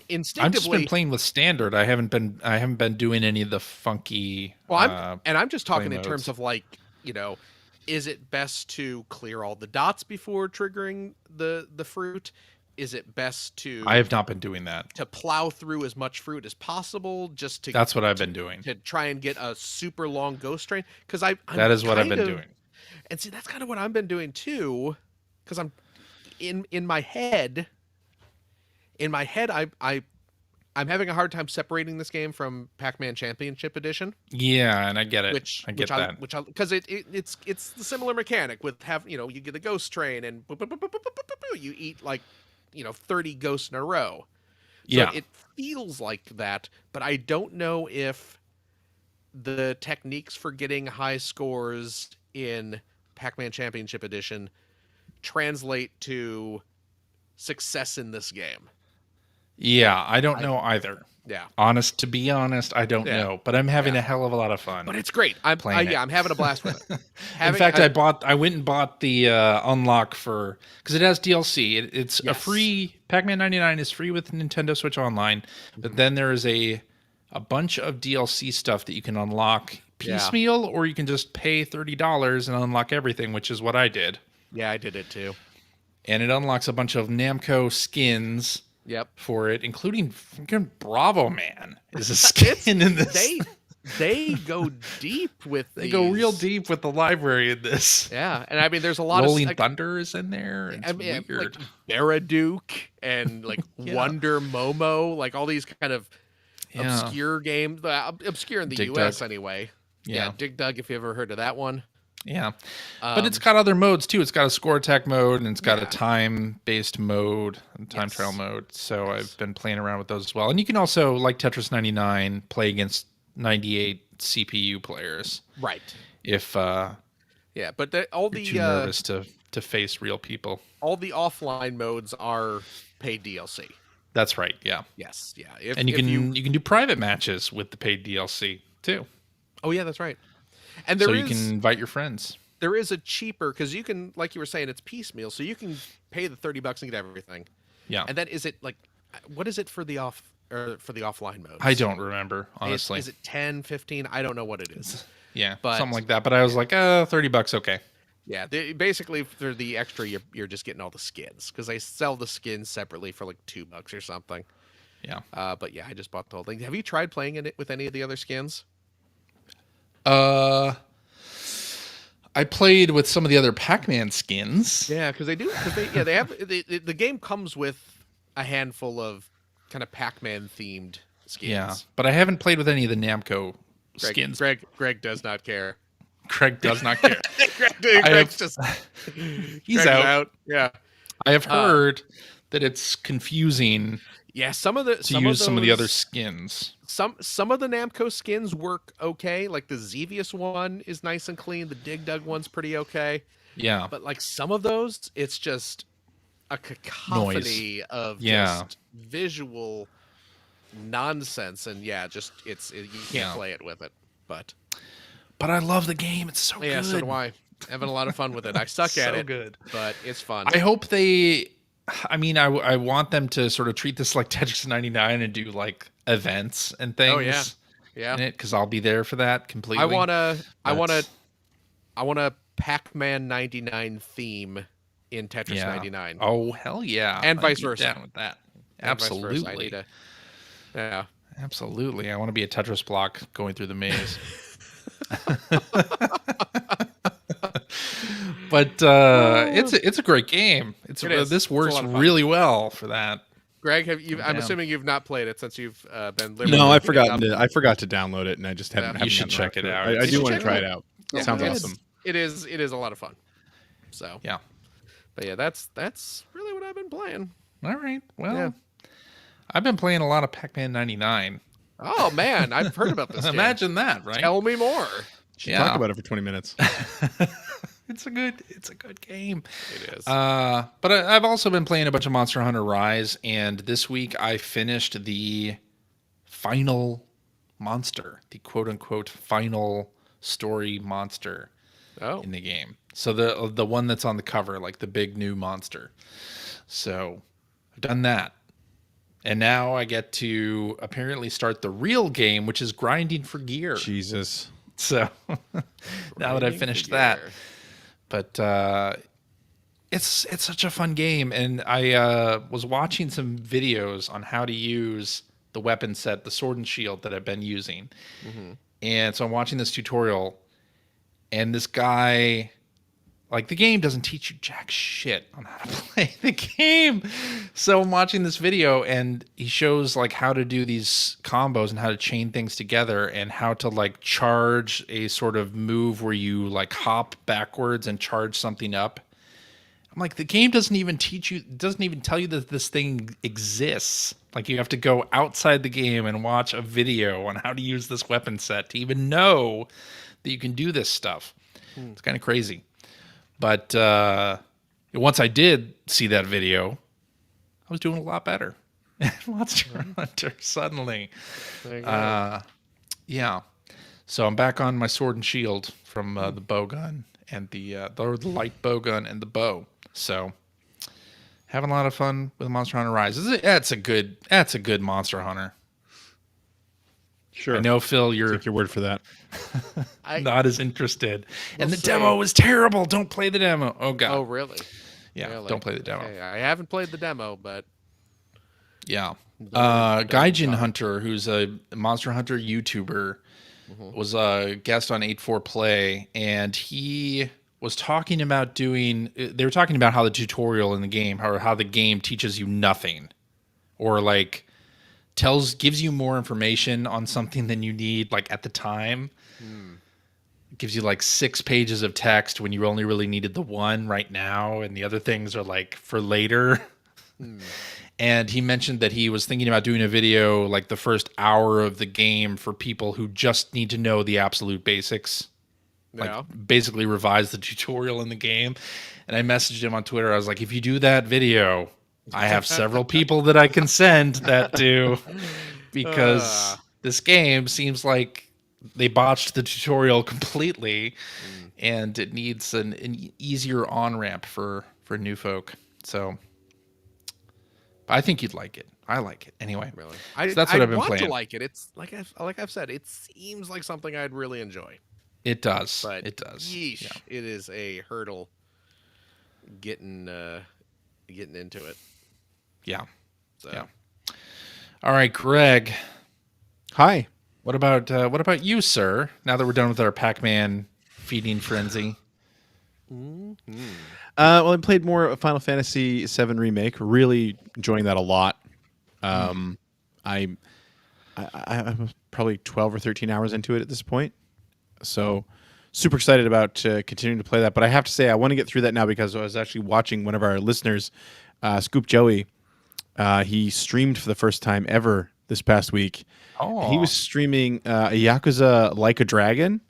S2: instinctively
S1: I've just been playing with standard. I haven't been doing any of the funky.
S2: Well, I'm just talking
S1: play
S2: in terms
S1: modes.
S2: of like, is it best to clear all the dots before triggering the fruit? Is it best to
S1: I have not been doing that.
S2: to plow through as much fruit as possible just to
S1: That's what I've been doing.
S2: to try and get a super long ghost train? Because
S1: That is what I've been doing.
S2: And see, that's kind of what I've been doing too. Because I'm in my head. In my head, I'm having a hard time separating this game from Pac-Man Championship Edition.
S1: Yeah, and I get it.
S2: Which
S1: I get that.
S2: Because it's the similar mechanic with you get a ghost train and you eat like 30 ghosts in a row. So
S1: Yeah.
S2: it feels like that, but I don't know if the techniques for getting high scores in Pac-Man Championship Edition translate to success in this game.
S1: Yeah, I don't know either.
S2: Yeah.
S1: To be honest, I don't
S2: Yeah.
S1: know, but I'm having
S2: Yeah.
S1: a hell of a lot of fun.
S2: But it's great. I'm having a blast with it.
S1: In fact, I went and bought the unlock because it has DLC. It's a
S2: Yes.
S1: free Pac-Man 99 is free with Nintendo Switch Online, but then there is a bunch of DLC stuff that you can unlock piecemeal, or you can just pay $30 and unlock everything, which is what I did.
S2: Yeah, I did it too.
S1: And it unlocks a bunch of Namco skins.
S2: Yep.
S1: For it, including freaking Bravo Man is a skin in this.
S2: they go deep with
S1: They go real
S2: these.
S1: deep with the library in this.
S2: Yeah, and I mean, there's a lot
S1: Rolling
S2: of like,
S1: Thunder is in there. It's
S2: I mean,
S1: weird.
S2: like Baraduke and like
S1: Yeah.
S2: Wonder Momo, like all these kind of
S1: Yeah.
S2: obscure games, obscure in the
S1: Dig
S2: U.S.
S1: Dug.
S2: anyway.
S1: Yeah.
S2: Dig Dug, if you ever heard of that one.
S1: Yeah. But it's
S2: Um,
S1: got other modes too. It's got a score attack mode and it's got a
S2: Yeah.
S1: time-based mode, time
S2: Yes.
S1: trial mode. So
S2: Yes.
S1: I've been playing around with those as well. And you can also, like Tetris 99, play against 98 CPU players
S2: right.
S1: if
S2: Yeah, but all
S1: you're too nervous to face real people.
S2: all the offline modes are paid DLC.
S1: That's right. Yeah.
S2: Yes, yeah.
S1: And you can do private matches with the paid DLC too.
S2: Oh yeah, that's right. And
S1: So you can invite your friends.
S2: there is a cheaper because you can, like you were saying, it's piecemeal, so you can pay the $30 and get everything.
S1: Yeah.
S2: And then is it like, what is it for the offline modes?
S1: I don't remember, honestly.
S2: Is it 10, 15? I don't know what it is.
S1: Yeah,
S2: But-
S1: something like that. But I was like, $30, okay.
S2: Yeah, basically for the extra, you're just getting all the skins because they sell the skins separately for like $2 or something.
S1: Yeah.
S2: But yeah, I just bought the whole thing. Have you tried playing it with any of the other skins?
S1: I played with some of the other Pac-Man skins.
S2: Yeah, because they do. Cause they have the game comes with a handful of kind of Pac-Man themed skins.
S1: Yeah, but I haven't played with any of the Namco skins.
S2: Greg does not care.
S1: Craig does not care.
S2: Greg's just
S1: He's
S2: Greg's
S1: out.
S2: Yeah,
S1: I have heard that it's confusing
S2: yeah. Some of the
S1: to use some of the other skins.
S2: Some of the Namco skins work okay. Like the Xevious one is nice and clean. The Dig Dug one's pretty okay.
S1: Yeah,
S2: But like some of those, it's just a cacophony of just visual nonsense, and yeah, just you can't play it with it. But
S1: I love the game. It's so
S2: yeah,
S1: good.
S2: so do I. Having a lot of fun with it. I suck at
S1: So
S2: it,
S1: good.
S2: but it's fun.
S1: I hope they. I mean, I want them to sort of treat this like Tetris 99 and do like events and things.
S2: Oh, yeah. Yeah,
S1: in it because I'll be there for that completely.
S2: I want a
S1: That's-
S2: Pac-Man 99 theme in Tetris
S1: Yeah.
S2: 99.
S1: Oh hell yeah!
S2: And
S1: I'd
S2: vice
S1: be
S2: versa.
S1: down with that.
S2: And vice versa. I
S1: Absolutely.
S2: need yeah.
S1: Absolutely. I want to be a Tetris block going through the maze. But it's a great game.
S2: It is.
S1: This
S2: It's a
S1: works
S2: lot of fun.
S1: really well for that.
S2: Greg, I'm
S1: down.
S2: assuming you've not played it since you've been.
S3: No, I
S2: putting it
S3: forgot.
S2: up.
S3: I forgot to download it, and I just haven't.
S2: You
S3: haven't
S1: should
S3: gotten
S1: check
S3: around
S1: it
S3: to
S1: out.
S3: I
S1: You
S3: do
S2: should
S3: want to
S2: check
S3: try
S2: it
S3: it out.
S2: Yeah,
S3: Sounds
S2: it
S3: awesome.
S2: It is a lot of fun. So
S1: Yeah.
S2: but yeah, that's really what I've been playing.
S1: All right. Well,
S2: Yeah.
S1: I've been playing a lot of Pac-Man 99.
S2: Oh man, I've heard about this. game.
S1: Imagine that, right?
S2: Tell me more.
S3: Talk about it for 20 minutes.
S1: It's a good game.
S2: It is.
S1: But I've also been playing a bunch of Monster Hunter Rise, and this week I finished the final monster, the quote unquote final story monster
S2: oh,
S1: in the game. So the one that's on the cover, like the big new monster. So I've done that. And now I get to apparently start the real game, which is grinding for gear.
S3: Jesus.
S1: So now that I've finished that, but it's such a fun game, and I was watching some videos on how to use the weapon set, the sword and shield that I've been using, and so I'm watching this tutorial, and this guy, like, the game doesn't teach you jack shit on how to play the game. So I'm watching this video, and he shows like how to do these combos and how to chain things together and how to like charge a sort of move where you like hop backwards and charge something up. I'm like, the game doesn't even teach you, doesn't even tell you that this thing exists. Like, you have to go outside the game and watch a video on how to use this weapon set to even know that you can do this stuff. It's kind of crazy. But once I did see that video, I was doing a lot better. Monster Hunter suddenly.
S2: There you go.
S1: Yeah. So I'm back on my sword and shield from the bow gun and the light bow gun and the bow. So having a lot of fun with Monster Hunter Rise. That's a good Monster Hunter.
S3: Sure.
S1: I know, Phil, you're
S3: Take your word for that.
S1: not as interested. And the
S2: say-
S1: demo was terrible. Don't play the demo. Oh God.
S2: Oh really?
S1: yeah.
S2: Really?
S1: Don't play the demo.
S2: Okay, I haven't played the demo, but
S1: Yeah.
S2: Don't-
S1: Gaijin Hunter, who's a Monster Hunter YouTuber, was a guest on 84 Play, and he was talking about they were talking about how the tutorial in the game, or how the game teaches you nothing, or like gives you more information on something than you need, like at the time. It gives you like 6 pages of text when you only really needed the one right now, and the other things are like for later. And he mentioned that he was thinking about doing a video like the first hour of the game for people who just need to know the absolute basics. Like basically revise the tutorial in the game. And I messaged him on Twitter. I was like, if you do that video, I have several people that I can send that to, because this game seems like they botched the tutorial completely, and it needs an easier on-ramp for new folk. So I think you'd like it. I like it anyway.
S2: Really,
S1: so that's what I've been
S2: want
S1: playing.
S2: to like it. It's like I've said, it seems like something I'd really enjoy.
S1: It does.
S2: But
S1: it does.
S2: Yeesh,
S1: Yeah.
S2: it is a hurdle getting into it.
S1: Yeah.
S2: So.
S1: Yeah. All right, Greg.
S3: Hi.
S1: What about you, sir? Now that we're done with our Pac-Man feeding frenzy.
S3: Well, I played more Final Fantasy VII Remake. Really enjoying that a lot. I'm probably 12 or 13 hours into it at this point. So super excited about continuing to play that. But I have to say, I want to get through that now because I was actually watching one of our listeners, Scoop Joey. He streamed for the first time ever this past week.
S1: Oh.
S3: He was streaming a Yakuza Like a Dragon.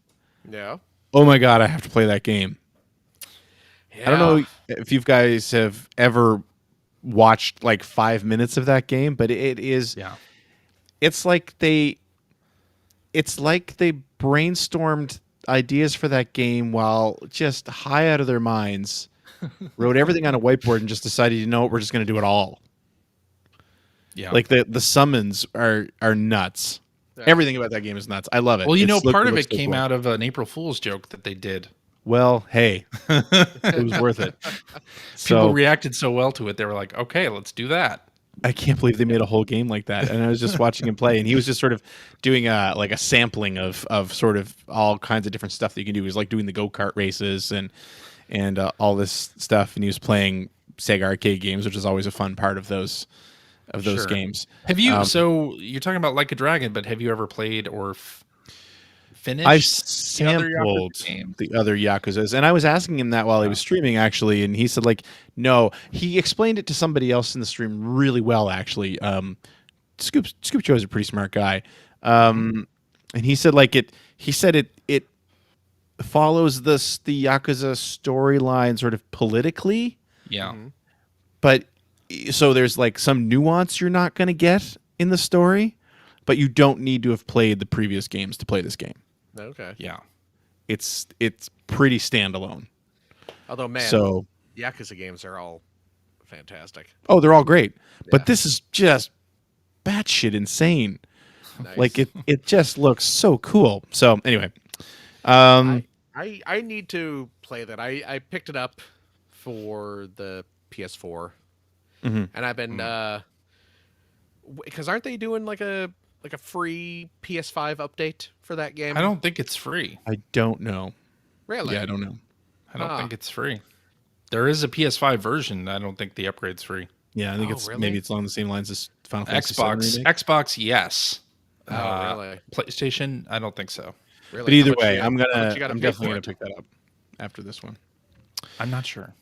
S2: Yeah.
S3: Oh my God, I have to play that game.
S2: Yeah.
S3: I don't know if you guys have ever watched like 5 minutes of that game, but it is.
S1: Yeah.
S3: It's like they brainstormed ideas for that game while just high out of their minds, wrote everything on a whiteboard, and just decided, you know what, we're just going to do it all.
S1: Yeah.
S3: Like the summons are nuts.
S2: Yeah.
S3: Everything about that game is nuts. I love it.
S1: Well, you know,
S3: It
S1: part of
S3: looks
S1: it
S3: so
S1: came
S3: cool.
S1: out of an April Fool's joke that they did.
S3: Well, hey, it was worth it.
S1: People
S3: So
S1: reacted so well to it, they were like, okay, let's do that.
S3: I can't believe they made a whole game like that. And I was just watching him play, and he was just sort of doing like a sampling of sort of all kinds of different stuff that you can do. He was like doing the go-kart races and all this stuff, and he was playing Sega arcade games, which is always a fun part of those
S1: Sure.
S3: games.
S1: Have you? So you're talking about Like a Dragon, but have you ever played or finished?
S3: I
S1: the other
S3: sampled
S1: Yakuza games?
S3: the other Yakuzas, and I was asking him that while he was streaming, actually, and he said, like, no. He explained it to somebody else in the stream really well, actually. Scoop Joe is a pretty smart guy, and he said, like, it follows the Yakuza storyline sort of politically,
S1: Yeah.
S3: but so there's like some nuance you're not going to get in the story, but you don't need to have played the previous games to play this game.
S2: Okay.
S1: Yeah.
S3: It's pretty standalone.
S2: Although, man,
S3: So,
S2: Yakuza games are all fantastic.
S3: oh, they're all great,
S2: Yeah.
S3: but this is just batshit insane.
S2: Nice.
S3: Like it just looks so cool. So anyway,
S2: I need to play that. I picked it up for the PS4,
S3: Mhm.
S2: and I've been because aren't they doing like a free PS5 update for that game?
S1: I don't think it's free.
S3: I don't know.
S2: Really.
S3: Yeah, I don't know.
S1: I don't
S2: Ah.
S1: think it's free. There is a PS5 version. I don't think the upgrade's free.
S3: Yeah, I think
S2: Oh,
S3: it's
S2: really?
S3: maybe it's along the same lines as Final Fantasy VII
S1: Xbox,
S3: Remake.
S1: Xbox, yes.
S2: Oh, really?
S1: PlayStation, I don't think so.
S2: Really?
S3: But either
S2: How much
S3: way,
S2: you-
S3: I'm
S2: how much you gotta
S3: I'm
S2: pay
S3: definitely
S2: for
S3: gonna
S2: it?
S3: pick that up after this one.
S1: I'm not sure.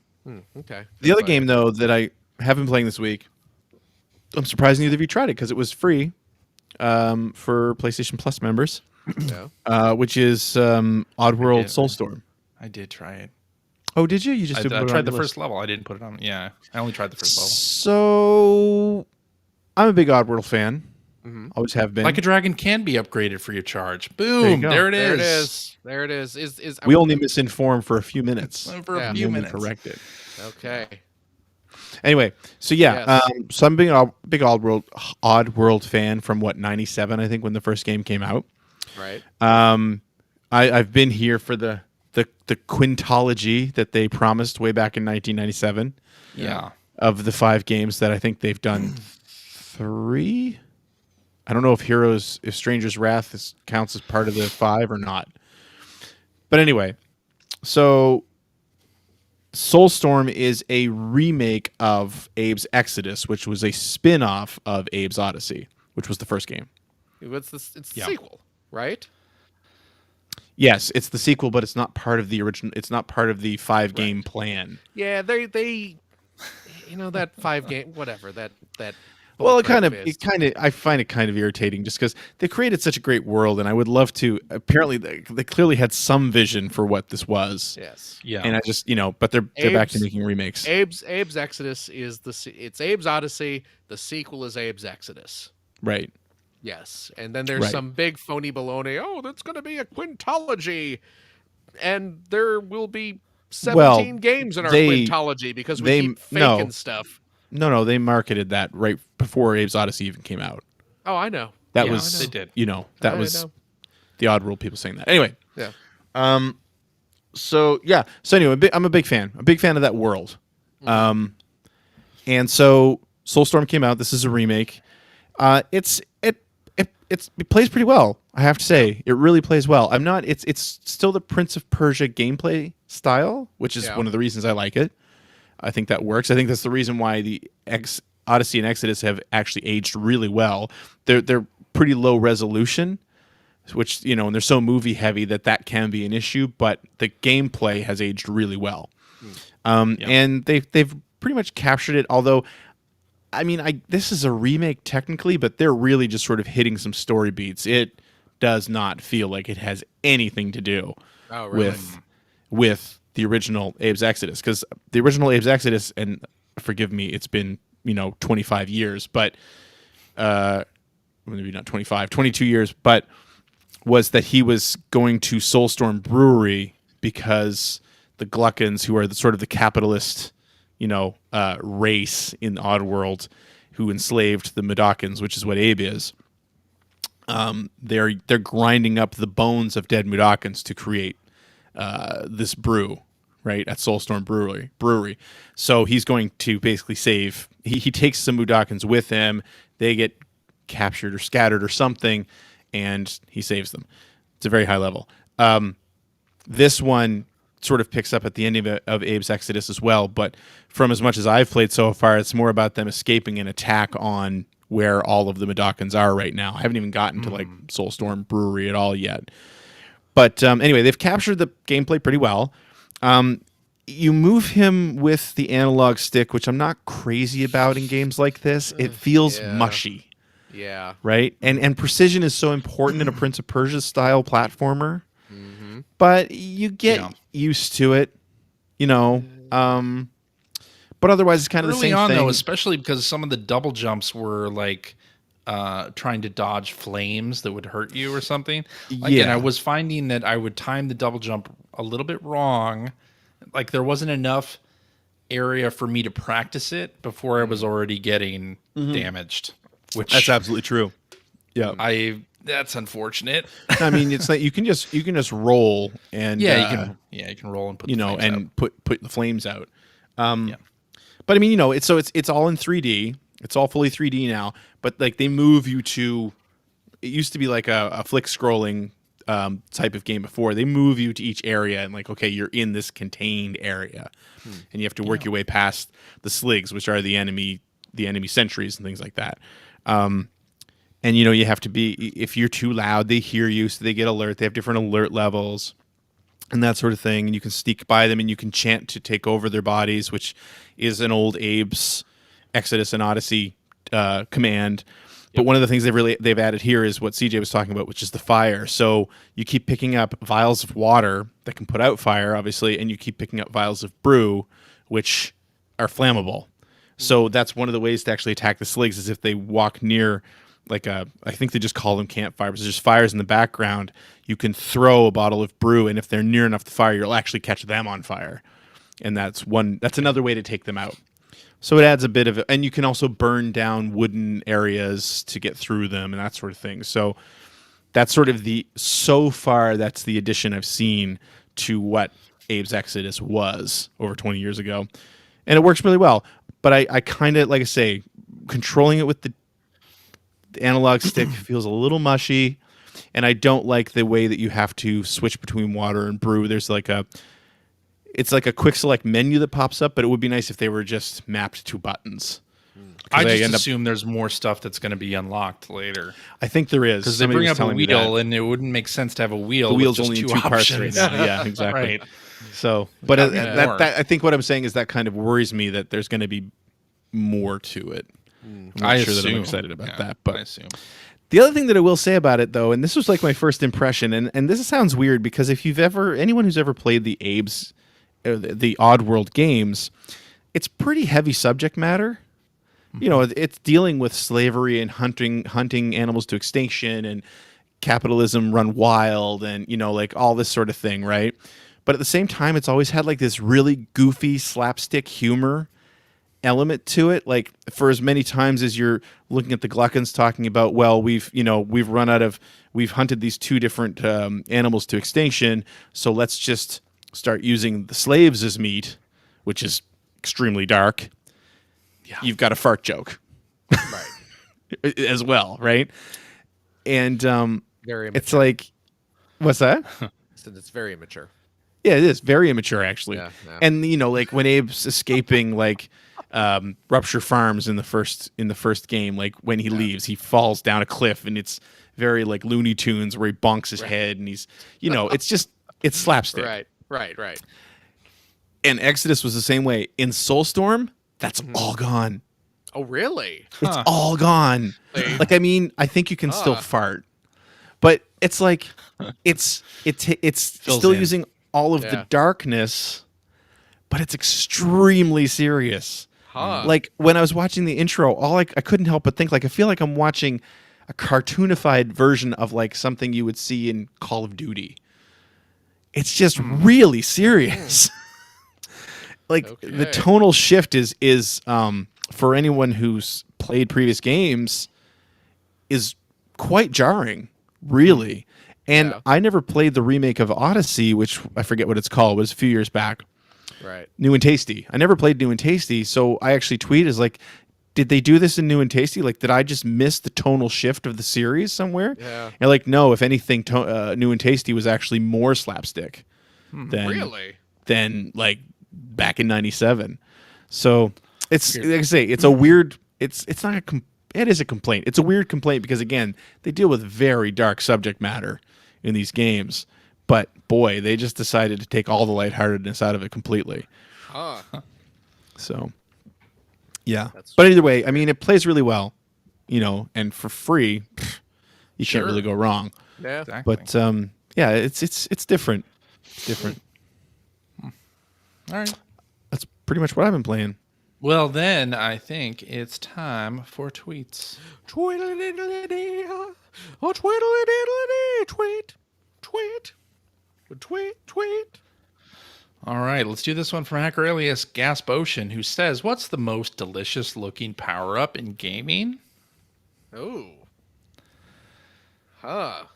S2: Okay.
S3: The other
S2: That's
S3: game though that I have been playing this week, I'm surprised neither of you tried it because it was free for PlayStation Plus members,
S2: fine. Yeah.
S3: which is Oddworld
S1: did.
S3: Soulstorm.
S1: I did try it.
S3: Oh, did you? You just
S1: I
S3: didn't put it on
S1: tried the
S3: your
S1: first
S3: list.
S1: level. I didn't put it on. Yeah, I only tried the first level.
S3: So, I'm a big Oddworld fan. Always have been.
S1: Like a Dragon can be upgraded for your charge.
S3: you
S1: Boom!
S3: go.
S1: There it
S2: There
S1: is.
S2: it is. There it is. Is
S3: we only misinformed for a few minutes.
S1: For a
S2: Yeah.
S1: few
S3: and then we
S1: minutes.
S3: corrected.
S2: okay.
S3: Anyway, so yeah,
S2: Yes.
S3: so I'm a big Oddworld fan from what 97, I think, when the first game came out.
S2: Right.
S3: I've been here for the quintology that they promised way back in 1997
S1: Yeah.
S3: of the 5 games that I think they've done 3. I don't know if Stranger's Wrath counts as part of the 5 or not. But anyway, so Soulstorm is a remake of Abe's Exodus, which was a spin-off of Abe's Odyssey, which was the first game.
S2: It's the sequel, right?
S3: Yes, it's the sequel, but it's not part of the original. It's not part of the 5-game plan.
S2: Yeah, they that 5-game whatever that.
S3: Well, I find it kind of irritating just because they created such a great world, and I would love to. Apparently, they clearly had some vision for what this was.
S2: Yes.
S1: Yeah.
S3: And I just, but they're back to making remakes.
S2: Abe's Exodus is it's Abe's Odyssey. The sequel is Abe's Exodus.
S3: Right.
S2: Yes, and then there's some big phony baloney. Oh, that's going to be a quintology, and there will be 17 games in our quintology because we keep faking stuff.
S3: No, they marketed that right before Abe's Odyssey even came out.
S2: Oh, I know.
S3: That
S2: Yeah,
S3: was
S2: I
S1: they did.
S3: That was the Oddworld people saying that. Anyway.
S2: Yeah.
S3: So anyway, I'm a big fan. A big fan of that world. And so Soulstorm came out. This is a remake. It plays pretty well, I have to say. It really plays well. It's still the Prince of Persia gameplay style, which is one of the reasons I like it. I think that works. I think that's the reason why the Odyssey and Exodus have actually aged really well. They're pretty low resolution, which, and they're so movie heavy that can be an issue, but the gameplay has aged really well. And they've pretty much captured it, although this is a remake technically, but they're really just sort of hitting some story beats. It does not feel like it has anything to do with the original Abe's Exodus, because the original Abe's Exodus, and forgive me, it's been 25 years, but maybe not 25, 22 years, but was that he was going to Soulstorm Brewery because the Gluckins, who are sort of the capitalist race in Oddworld, who enslaved the Mudokons, which is what Abe is. They're grinding up the bones of dead Mudokons to create this brew, right, at Soulstorm Brewery. So he's going to basically save. He takes some Mudokons with him. They get captured or scattered or something, and he saves them. It's a very high level. This one sort of picks up at the ending of Abe's Exodus as well, but from as much as I've played so far, it's more about them escaping an attack on where all of the Mudokons are right now. I haven't even gotten to Soulstorm Brewery at all yet. But anyway, they've captured the gameplay pretty well. You move him with the analog stick, which I'm not crazy about in games like this. It feels mushy.
S2: Yeah.
S3: Right? And precision is so important in a Prince of Persia style platformer. But you get used to it, but otherwise it's kind of the same thing.
S1: Though, especially because some of the double jumps were like trying to dodge flames that would hurt you or something. And I was finding that I would time the double jump a little bit wrong. Like there wasn't enough area for me to practice it before I was already getting damaged. Which
S3: that's absolutely true. Yeah.
S1: That's unfortunate.
S3: It's like you can just roll and
S1: you can roll and put the flames out.
S3: put the flames out. But it's all in 3D. It's all fully 3D now. But like they move you to. It used to be like a flick scrolling type of game before. They move you to each area and like, okay, you're in this contained area, and you have to work your way past the sligs, which are the enemy sentries and things like that. And, you have to be, if you're too loud, they hear you, so they get alert. They have different alert levels and that sort of thing. And you can sneak by them and you can chant to take over their bodies, which is an old Abe's Exodus and Odyssey command. But one of the things they've added here is what CJ was talking about, which is the fire. So you keep picking up vials of water that can put out fire, obviously, and you keep picking up vials of brew, which are flammable. So that's one of the ways to actually attack the sligs is if they walk near... I think they just call them campfires. There's just fires in the background. You can throw a bottle of brew, and if they're near enough to fire, you'll actually catch them on fire. And that's another way to take them out. So it adds a bit of, and you can also burn down wooden areas to get through them and that sort of thing. So that's sort of that's the addition I've seen to what Abe's Exodus was over 20 years ago. And it works really well. But I kind of, like I say, controlling it with The analog stick feels a little mushy, and I don't like the way that you have to switch between water and brew. There's it's like a quick select menu that pops up, but it would be nice if they were just mapped to buttons.
S1: I just assume there's more stuff that's going to be unlocked later.
S3: I think there is.
S1: Because they bring up a wheel, and it wouldn't make sense to have a wheel.
S3: The wheel's
S1: with just
S3: only in
S1: two
S3: two parts
S1: options.
S3: right now. Yeah, exactly.
S1: Right.
S3: So, but
S1: more.
S3: I think what I'm saying is that kind of worries me that there's going to be more to it. I'm not sure that I'm excited about that, but
S1: I assume.
S3: The other thing that I will say about it, though, and this was like my first impression, and this sounds weird because if anyone who's ever played the the Oddworld games, it's pretty heavy subject matter. You know, it's dealing with slavery and hunting animals to extinction and capitalism run wild and, you know, like all this sort of thing, right? But at the same time, it's always had like this really goofy slapstick humor element to it. Like for as many times as you're looking at the Gluckins talking about, well, we've hunted these two different animals to extinction, so let's just start using the slaves as meat, which is extremely dark. Yeah. You've got a fart joke, right? As well, right? And
S2: very immature.
S3: it's like, what's that?
S2: It's very immature.
S3: Yeah, it is very immature, actually.
S2: Yeah.
S3: And you know, like when Abe's escaping, like Rupture Farms in the first game, like when he leaves, he falls down a cliff, and it's very like Looney Tunes where he bonks his head, and he's, you know, it's slapstick.
S2: Right.
S3: And Exodus was the same way. In Soulstorm, that's all gone.
S2: Oh, really?
S3: It's all gone. Like, I mean, I think you can still fart, but it's like it's still using all of the darkness, but it's extremely serious. Like when I was watching the intro, I couldn't help but think, like, I feel like I'm watching a cartoonified version of like something you would see in Call of Duty. It's just really serious. Like the tonal shift is for anyone who's played previous games is quite jarring, really. And I never played the remake of Odyssey, which I forget what it's called. It was a few years back.
S2: Right.
S3: New and Tasty. I never played New and Tasty, so I actually tweeted like, did they do this in New and Tasty? Like, did I just miss the tonal shift of the series somewhere?
S2: Yeah.
S3: And like, no, if anything, New and Tasty was actually more slapstick than like back in '97. So it's like I say, it's a weird. It's not a. It is a complaint. It's a weird complaint because again, they deal with very dark subject matter in these games. But boy, they just decided to take all the lightheartedness out of it completely. So, yeah. But either way, I mean, it plays really well, you know, and for free, you can't really go wrong.
S2: Yeah.
S1: Exactly.
S3: But yeah, it's different. It's different.
S1: All right.
S3: That's pretty much what I've been playing.
S1: Well, then I think it's time for tweets.
S2: Tweet-a-diddle-dee, oh, tweet-a-diddle-dee, tweet, tweet, tweet, tweet.
S1: All right, let's do this one from hacker alias Gasp Ocean, who says, "What's the most delicious looking power up in gaming?"
S2: Oh.
S1: I'm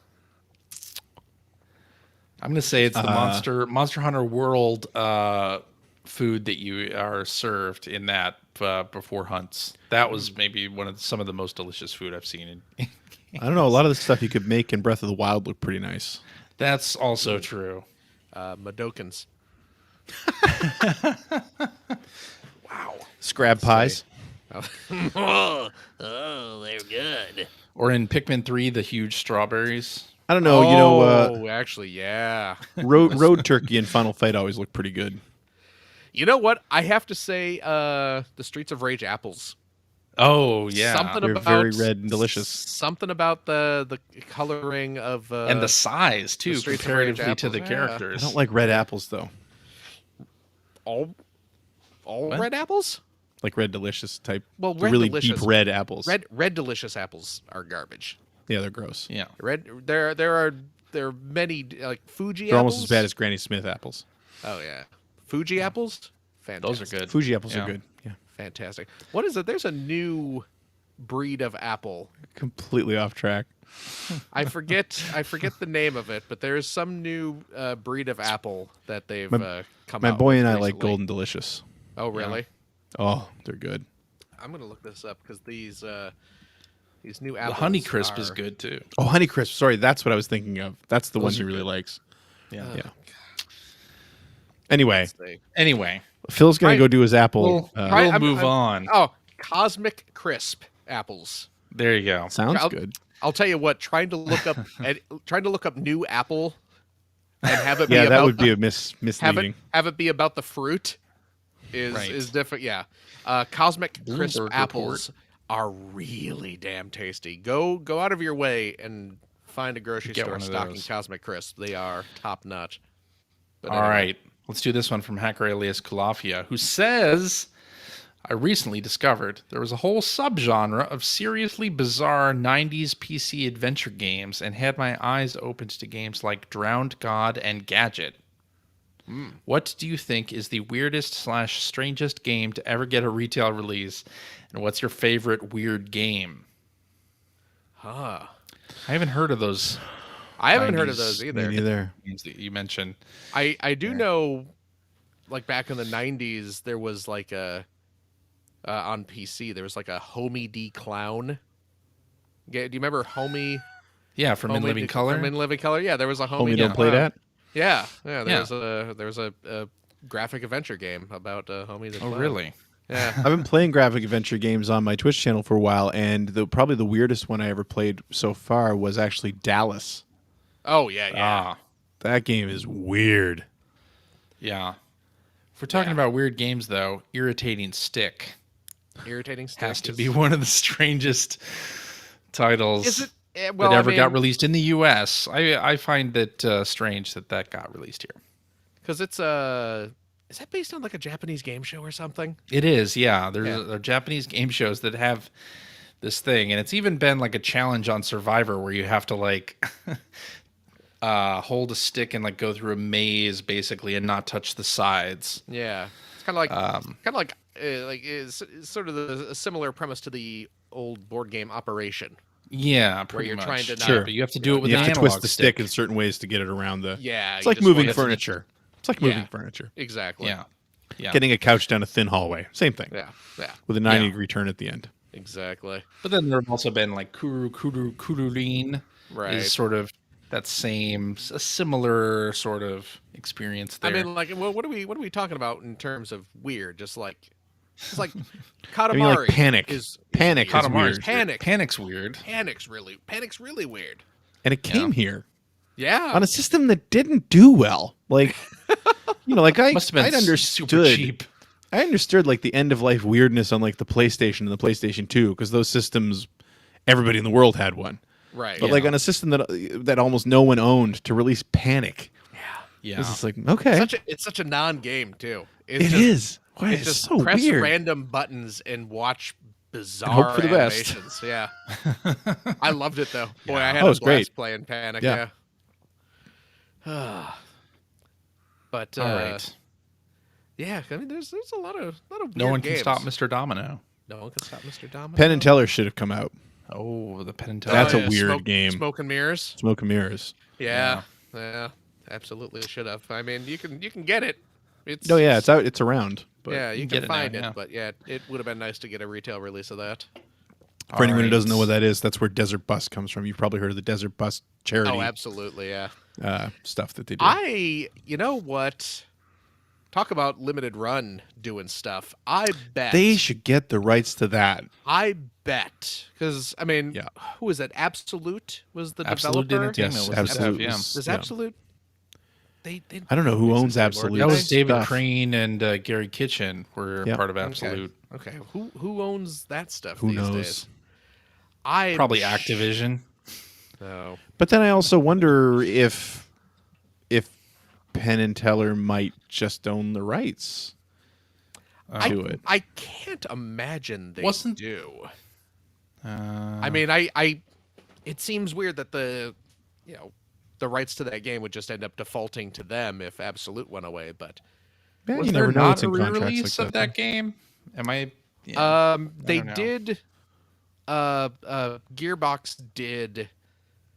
S1: gonna say it's the Monster Hunter World food that you are served in that before hunts. That was maybe some of the most delicious food I've seen in
S3: I don't know. A lot of the stuff you could make in Breath of the Wild looked pretty nice.
S1: That's also true.
S2: Madokans.
S3: Wow. Scrab pies.
S2: Oh, they're good.
S1: Or in Pikmin 3, the huge strawberries.
S3: I don't know.
S2: Oh, actually, yeah.
S3: Road turkey and Final Fight always look pretty good.
S2: You know what? I have to say, the Streets of Rage apples.
S1: Oh yeah,
S3: They're very red and delicious.
S2: Something about the coloring of
S1: and the size too,
S2: Streets of Rage
S1: comparatively to the
S2: apples,
S1: characters.
S3: I don't like red apples though.
S2: all red apples.
S3: Like red delicious type.
S2: Well,
S3: the
S2: red
S3: really
S2: delicious.
S3: deep red apples.
S2: Red delicious apples are garbage.
S3: Yeah, they're gross.
S1: Yeah,
S2: Red. There are many like Fuji.
S3: They're
S2: apples.
S3: almost as bad as Granny Smith apples.
S2: Oh yeah, Fuji apples. Fantastic.
S1: those are good.
S3: Fuji apples
S1: Yeah.
S3: are good. Yeah.
S2: Fantastic. What is it? There's a new breed of apple.
S3: Completely off track.
S2: I forget the name of it, but there is some new breed of apple that they've come out.
S3: My boy and I
S2: recently.
S3: like Golden Delicious.
S2: Oh really?
S3: Oh, they're good.
S2: I'm gonna look this up because these These new
S1: The
S2: apples.
S1: Honeycrisp is
S2: are-
S1: good too.
S3: Oh, Honeycrisp. Sorry, that's what I was thinking of. That's the one
S1: Those
S3: he
S1: are
S3: really
S1: good.
S3: likes.
S1: Yeah.
S3: Yeah. Anyway,
S2: Let's see.
S1: Anyway,
S3: Phil's gonna
S2: Right.
S3: go do his apple.
S1: We'll move on.
S2: Oh, Cosmic Crisp apples.
S1: There you go.
S3: Sounds
S2: I'll-
S3: good.
S2: I'll tell you what. Trying to look up new apple and have it be
S3: Yeah,
S2: about
S3: that would be a
S2: have
S3: misleading.
S2: it be about the fruit
S1: Right.
S2: is different. Yeah, Cosmic Crisp
S1: Bloomberg
S2: apples are really damn tasty. Go out of your way and find a grocery
S1: Get
S2: store
S1: one of
S2: stocking
S1: those.
S2: Cosmic Crisp. They are top notch. But
S1: All
S2: anyway.
S1: right. Let's do this one from hacker alias Kulafia, who says, I recently discovered there was a whole subgenre of seriously bizarre 90s PC adventure games and had my eyes opened to games like Drowned God and Gadget. What do you think is the weirdest / strangest game to ever get a retail release? And what's your favorite weird game?
S2: Huh.
S1: I haven't heard of those
S2: I haven't heard of
S1: 90s
S2: those
S3: Me
S2: either.
S3: neither.
S1: games that you mentioned.
S2: I do know, like back in the '90s, there was like a on PC. There was like a Homie D Clown. Yeah, do you remember Homie?
S1: Yeah, from In
S2: Homie
S1: Living
S2: D-
S1: Color.
S2: From In Living Color. Yeah, there was a Homie.
S3: Homie,
S2: D
S3: don't play
S2: Clown.
S3: that.
S2: Yeah. There
S1: Yeah.
S2: was a graphic adventure game about Homie the
S1: Oh,
S2: Clown.
S1: really?
S2: Yeah.
S3: I've been playing graphic adventure games on my Twitch channel for a while, and probably the weirdest one I ever played so far was actually Dallas.
S2: Oh yeah.
S1: Ah,
S3: That game is weird.
S1: yeah. If we're talking about weird games, though, Irritating Stick
S2: Irritating Stick
S1: has to
S2: is-
S1: be one of the strangest titles
S2: Is it? Well,
S1: that ever
S2: I
S1: got
S2: mean,
S1: released in the U.S. I find it strange that got released here.
S2: because it's is that based on like a Japanese game show or something?
S1: It is, yeah. There
S2: Yeah.
S1: are Japanese game shows that have this thing, and it's even been like a challenge on Survivor where you have to like hold a stick and like go through a maze basically and not touch the sides.
S2: Yeah, it's kind of like is sort of a similar premise to the old board game Operation.
S1: Yeah, pretty
S2: you're
S1: much.
S2: trying to not-
S3: Sure.
S1: But you have to do it with
S3: You
S1: an
S3: have to
S1: analog
S3: twist the stick in certain ways to get it around the.
S2: Yeah,
S3: It's
S2: you
S3: like
S2: just
S3: moving
S2: want-
S3: furniture. It's like
S2: Yeah.
S3: moving furniture.
S2: Exactly.
S1: Yeah, yeah.
S3: Getting a couch down a thin hallway. Same thing.
S2: Yeah. Yeah.
S3: With a 90-degree turn at the end.
S2: Exactly.
S1: But then there have also been like Kururin,
S2: Right.
S1: is sort of that a similar sort of experience there.
S2: I mean, like, well, what are we talking about in terms of weird? Just like, it's like
S3: I
S2: Katamari.
S3: mean, like Panic.
S2: Is
S3: Panic
S2: weird.
S3: is weird.
S2: Panic's
S1: weird.
S2: Panic's really weird.
S3: And it came here
S2: Yeah.
S3: on a system that didn't do well. Like, like
S1: Must have been
S3: I'd
S1: super
S3: understood.
S1: cheap.
S3: I understood like the end of life weirdness on like the PlayStation and the PlayStation 2 because those systems, everybody in the world had one.
S2: Right.
S3: But like on a system that almost no one owned to release Panic,
S1: Yeah.
S3: this is like okay,
S2: it's such a non-game too.
S3: it
S2: It's
S3: is. Why
S2: It's
S3: it's
S2: just
S3: so
S2: press
S3: weird.
S2: random buttons and watch bizarre
S3: hope for the best.
S2: animations. Yeah. I loved it though. Boy, I had
S3: Oh,
S2: a
S3: it's
S2: blast
S3: great.
S2: playing Panic.
S3: Yeah.
S2: Yeah. But
S1: All right.
S2: yeah, I mean, there's a lot of weird
S1: No one can
S2: games.
S1: stop Mr. Domino.
S2: No one can stop Mr. Domino.
S3: Penn and Teller should have come out.
S1: Oh, the Penn and Teller.
S3: That's a weird game.
S2: Smoke and Mirrors.
S3: Smoke and Mirrors.
S2: Yeah. Absolutely should have. I mean, you can get it. It's
S3: No, yeah, it's out. It's around. But
S2: yeah, you
S1: get
S2: can
S1: it now,
S2: find it,
S1: yeah.
S2: but yeah, it would have been nice to get a retail release of that.
S3: for anyone who
S1: All
S3: doesn't know
S1: right.
S3: what that is, that's where Desert Bus comes from. You've probably heard of the Desert Bus charity
S2: Oh, absolutely, yeah.
S3: stuff that they do.
S2: You know what? Talk about limited run doing stuff. I bet
S3: They should get the rights to that.
S2: I bet because I mean,
S3: Yeah.
S2: who was it? Absolute was the
S1: Absolute
S2: developer.
S1: Entertainment
S3: Yes,
S1: was
S3: Absolute.
S1: yeah.
S3: was-
S2: Does
S3: yeah.
S2: Absolute? They
S3: I don't know who owns
S2: anymore,
S3: Absolute.
S2: do
S1: That
S2: they?
S1: was David
S3: Stuff.
S1: Crane and Gary Kitchen were
S3: Yep.
S1: part of Absolute.
S2: Okay. Who owns that stuff
S3: Who
S2: these
S3: knows?
S2: days? I
S1: Probably Activision.
S2: No.
S3: But then I also wonder if Penn and Teller might just own the rights to it.
S2: I can't imagine they
S1: Wasn't-
S2: do.
S1: Uh,
S2: I mean, it seems weird that the rights to that game would just end up defaulting to them if Absolute went away. But
S3: Yeah,
S1: was
S3: you
S1: there
S3: never know.
S1: not
S3: It's
S1: a
S3: in contracts
S1: re-release
S3: like
S1: of that game? Am I? Yeah.
S2: they
S1: don't know.
S2: did. Gearbox did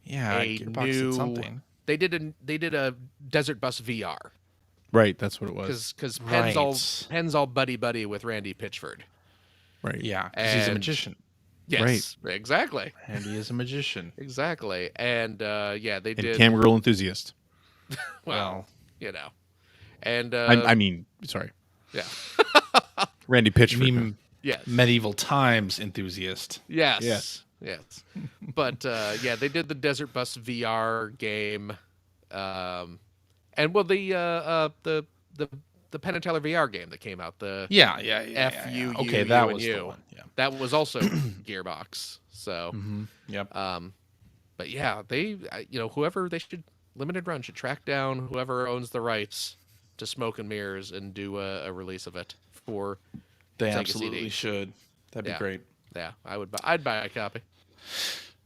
S1: yeah,
S2: a
S1: Gearbox
S2: new.
S1: did something.
S2: They did a Desert Bus VR
S3: Right, that's what it was.
S2: because
S1: Right.
S2: Penn's all buddy with Randy Pitchford.
S3: Right.
S1: Yeah, 'cause he's a
S2: And-
S1: magician.
S2: Yes, exactly.
S1: And he is a magician.
S2: Exactly. And they
S3: And
S2: did
S3: Cam Girl enthusiast.
S2: well, And
S3: I mean, sorry,
S2: yeah.
S3: Randy
S1: You
S3: Pitchford.
S1: mean
S2: Yes.
S1: medieval times enthusiast?
S2: Yes.
S3: Yes.
S2: Yes. But they did the Desert Bus VR game, and well, the Penn and Teller VR game that came out, the
S1: Yeah.
S2: FU
S1: Okay, that was
S2: U.
S1: the one. Yeah.
S2: That was also Gearbox. So,
S1: Yep.
S2: but yeah, whoever they should limited run should track down whoever owns the rights to Smoke and Mirrors and do a release of it for
S1: They
S2: Sega
S1: absolutely
S2: CD.
S1: should. That'd be
S2: Yeah.
S1: great.
S2: Yeah, I'd buy a copy.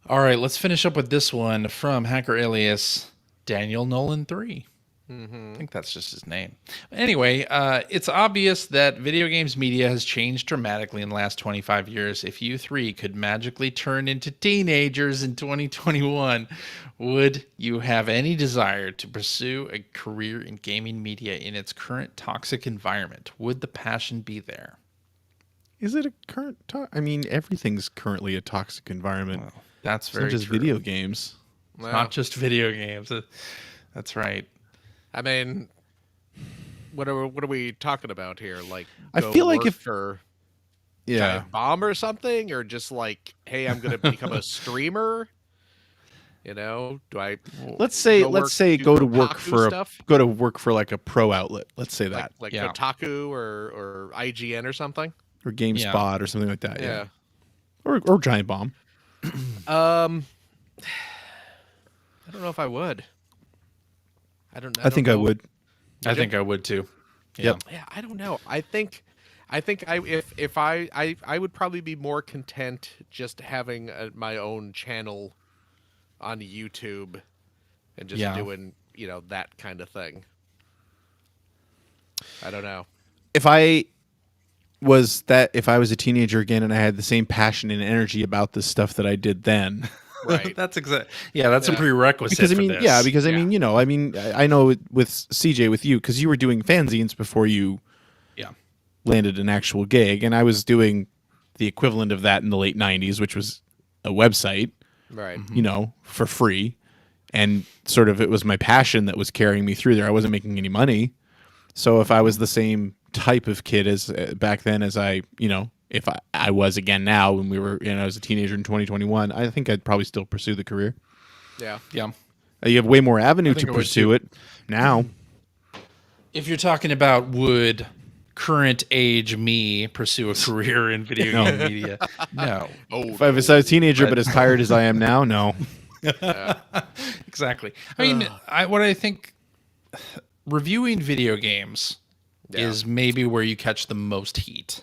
S1: All right, let's finish up with this one from Hacker Alias Daniel Nolan 3. I think that's just his name. Anyway, it's obvious that video games media has changed dramatically in the last 25 years. If you three could magically turn into teenagers in 2021, would you have any desire to pursue a career in gaming media in its current toxic environment? Would the passion be there?
S3: Is it a current? I mean, everything's currently a toxic environment.
S1: Well, that's
S3: It's
S1: very
S3: not just
S1: true.
S3: video games.
S2: Well,
S1: Not just video games. That's right.
S2: I mean, what are we talking about here? Like,
S3: I
S2: go
S3: feel like
S2: work
S3: if-
S2: for
S3: Yeah.
S2: Giant Bomb or something, or just like, hey, I'm going to become a streamer. Do I
S3: Let's say
S2: Go work-
S3: go
S2: do
S3: to work
S2: Kotaku
S3: for
S2: stuff?
S3: like a pro outlet. Let's say that,
S2: like
S1: Yeah.
S2: Kotaku or IGN or something?
S3: or GameSpot or something like that. Yeah. Or Giant Bomb.
S2: I don't know if I would.
S3: I think I would.
S1: I think I would too.
S3: Yep.
S2: Yeah, I don't know. I think if I would probably be more content just having my own channel on YouTube and just
S1: Yeah.
S2: doing that kind of thing. I don't know.
S3: If I was a teenager again and I had the same passion and energy about the stuff that I did then.
S2: Right.
S1: That's exact. Yeah, that's a
S2: Yeah.
S1: prerequisite.
S3: Because I
S1: for
S3: mean,
S1: this.
S3: yeah, because
S2: Yeah.
S3: I mean, I know with CJ, with you, because you were doing fanzines before you
S1: Yeah.
S3: landed an actual gig, and I was doing the equivalent of that in the late '90s, which was a website,
S2: Right.
S3: for free, and sort of it was my passion that was carrying me through there. I wasn't making any money, so if I was the same type of kid as back then as if I was again now when we were, I was a teenager in 2021, I think I'd probably still pursue the career.
S2: Yeah.
S1: Yeah.
S3: You have way more avenue
S1: think
S3: to
S1: I would
S3: pursue
S1: too.
S3: it now.
S1: If you're talking about would current age me pursue a career in video game media, no.
S2: Oh,
S3: If I was a teenager, but as tired as I am now, no.
S1: Exactly. I mean, what I think reviewing video games
S2: Yeah.
S1: is maybe where you catch the most heat,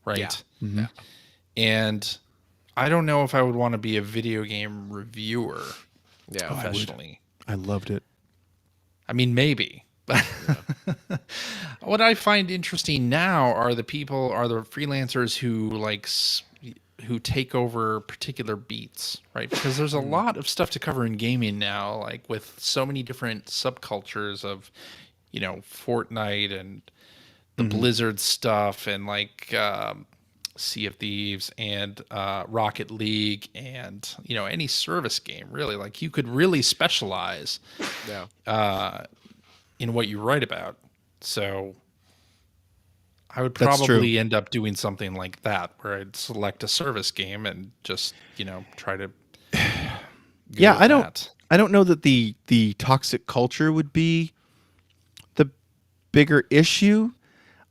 S1: right?
S2: Yeah.
S3: Mm-hmm.
S1: And I don't know if I would want to be a video game reviewer
S2: Yeah.
S1: professionally.
S3: I loved it.
S1: I mean, maybe. What I find interesting now are the freelancers who take over particular beats, right? Because there's a lot of stuff to cover in gaming now, like with so many different subcultures of, Fortnite and the Blizzard stuff and like Sea of Thieves and Rocket League and, any service game really. Like you could really specialize
S2: Yeah.
S1: in what you write about. So I would
S3: That's true.
S1: probably end up doing something like that where I'd select a service game and just, try to go
S3: Yeah,
S1: with that.
S3: I don't know that the toxic culture would be the bigger issue.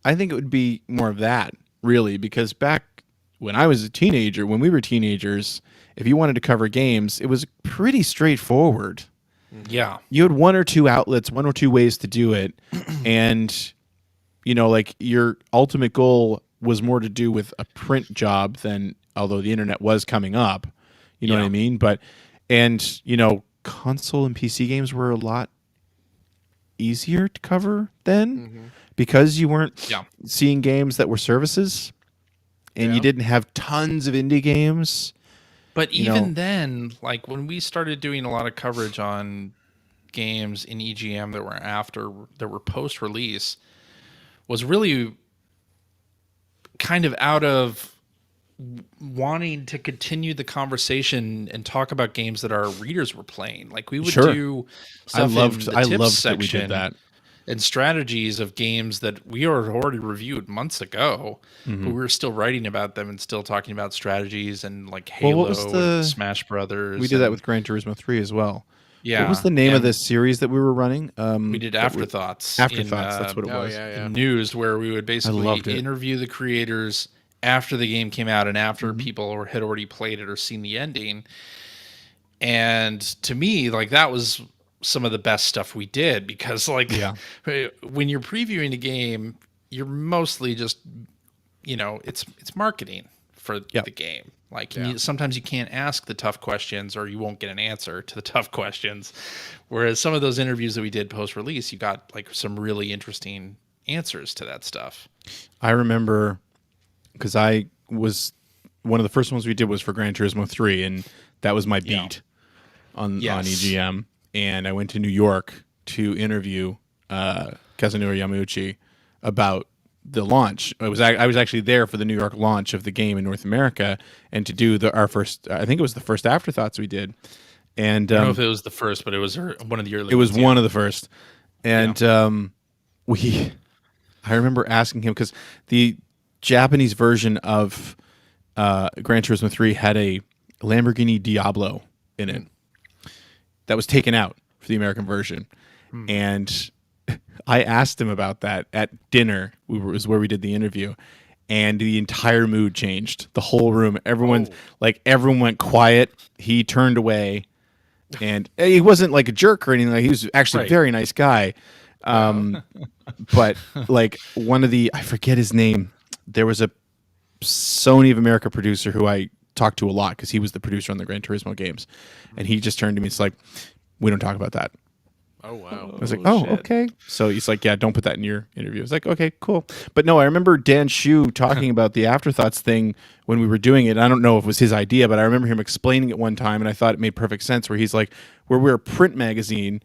S3: I think it would be more of that, really, because back when I was a teenager, when we were teenagers, if you wanted to cover games, it was pretty straightforward.
S1: Yeah.
S3: You had one or two outlets, one or two ways to do it, and like your ultimate goal was more to do with a print job than, although the internet was coming up, you know what I
S1: Yeah.
S3: mean? Console and PC games were a lot easier to cover then because you weren't
S1: Yeah.
S3: seeing games that were services, and
S2: Yeah.
S3: you didn't have tons of indie games.
S1: But
S3: You
S1: even
S3: know-
S1: then, like when we started doing a lot of coverage on games in EGM that were post release, was really kind of out of wanting to continue the conversation and talk about games that our readers were playing. Like we would
S3: Sure.
S1: do stuff in the
S3: I
S1: tips
S3: loved that we
S1: section
S3: did that.
S1: and strategies of games that we had already reviewed months ago, but we were still writing about them and still talking about strategies and like Halo
S3: what was the-
S1: and Smash Brothers.
S3: We did that
S1: and-
S3: with Gran Turismo 3 as well.
S1: yeah.
S3: What was the name of
S1: and
S3: this series that we were running?
S1: We did Afterthoughts.
S3: Afterthoughts, that's what it was.
S1: in news, where we would basically
S3: loved it.
S1: interview the creators after the game came out and after people had already played it or seen the ending. And to me, like that was some of the best stuff we did, because like when you're previewing a game, you're mostly just, it's marketing for the game. Like sometimes you can't ask the tough questions or you won't get an answer to the tough questions. Whereas some of those interviews that we did post-release, you got like some really interesting answers to that stuff.
S3: I remember, because I was one of the first ones we did was for Gran Turismo 3, and that was my beat on EGM. And I went to New York to interview Kazunori Yamauchi about the launch. I was actually there for the New York launch of the game in North America, and to do our first. I think it was the first Afterthoughts we did. And
S1: I don't know if it was the first, but it was one of the early.
S3: It was
S1: ones,
S3: one of the first, and I remember asking him, because the Japanese version of Gran Turismo 3 had a Lamborghini Diablo in it that was taken out for the American version. And I asked him about that at dinner. Was where we did the interview, and the entire mood changed. The whole room, everyone went quiet. He turned away, and he wasn't like a jerk or anything. Like, he was actually a very nice guy. But like one of I forget his name. There was a Sony of America producer who I talked to a lot, because he was the producer on the Gran Turismo games, and he just turned to me. It's like, we don't talk about that.
S2: Oh wow!
S3: I was like, oh, okay. So he's like, yeah, don't put that in your interview. I was like, okay, cool. But no, I remember Dan Shu talking about the Afterthoughts thing when we were doing it. I don't know if it was his idea, but I remember him explaining it one time, and I thought it made perfect sense, where he's like, where we're a print magazine,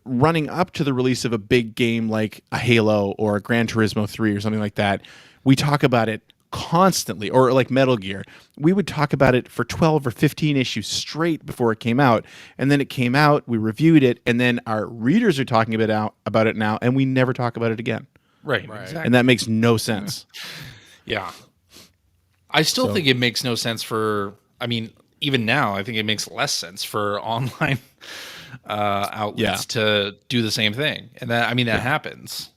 S3: running up to the release of a big game like a Halo or a Gran Turismo 3 or something like that, we talk about it constantly. Or like Metal Gear, we would talk about it for 12 or 15 issues straight before it came out, and then it came out, we reviewed it, and then our readers are talking about it now, and we never talk about it again.
S1: Right. Exactly.
S3: And that makes no sense.
S1: Yeah. I still think it makes no sense even now, I think it makes less sense for online outlets to do the same thing. And that happens.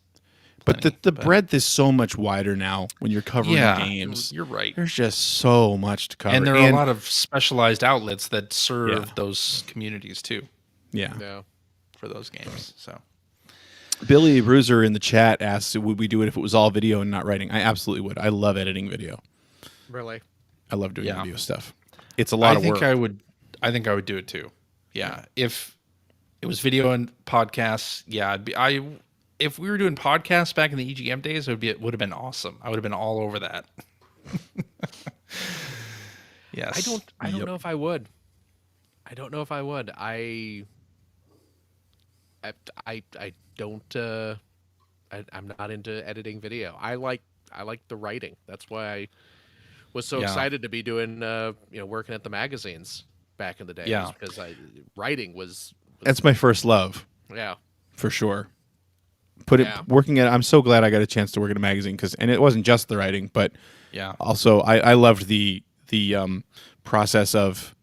S3: But the breadth is so much wider now when you're covering games.
S1: You're right.
S3: There's just so much to cover.
S1: And there are a lot of specialized outlets that serve those communities too.
S3: Yeah.
S1: For those games. So
S3: Billy Bruiser in the chat asks, would we do it if it was all video and not writing? I absolutely would. I love editing video.
S2: Really?
S3: I love doing video stuff. It's a lot of work.
S1: I think I would do it too. Yeah. If it was video and podcasts, if we were doing podcasts back in the EGM days, it would have been awesome. I would have been all over that. Yes.
S2: I don't know if I would. I don't know if I would. I don't. I'm not into editing video. I like the writing. That's why I was so excited to be doing working at the magazines back in the day.
S1: Yeah.
S2: Because writing was.
S3: That's my first love.
S2: Yeah.
S3: For sure. Working at. I'm so glad I got a chance to work at a magazine, and it wasn't just the writing, but also I loved the process of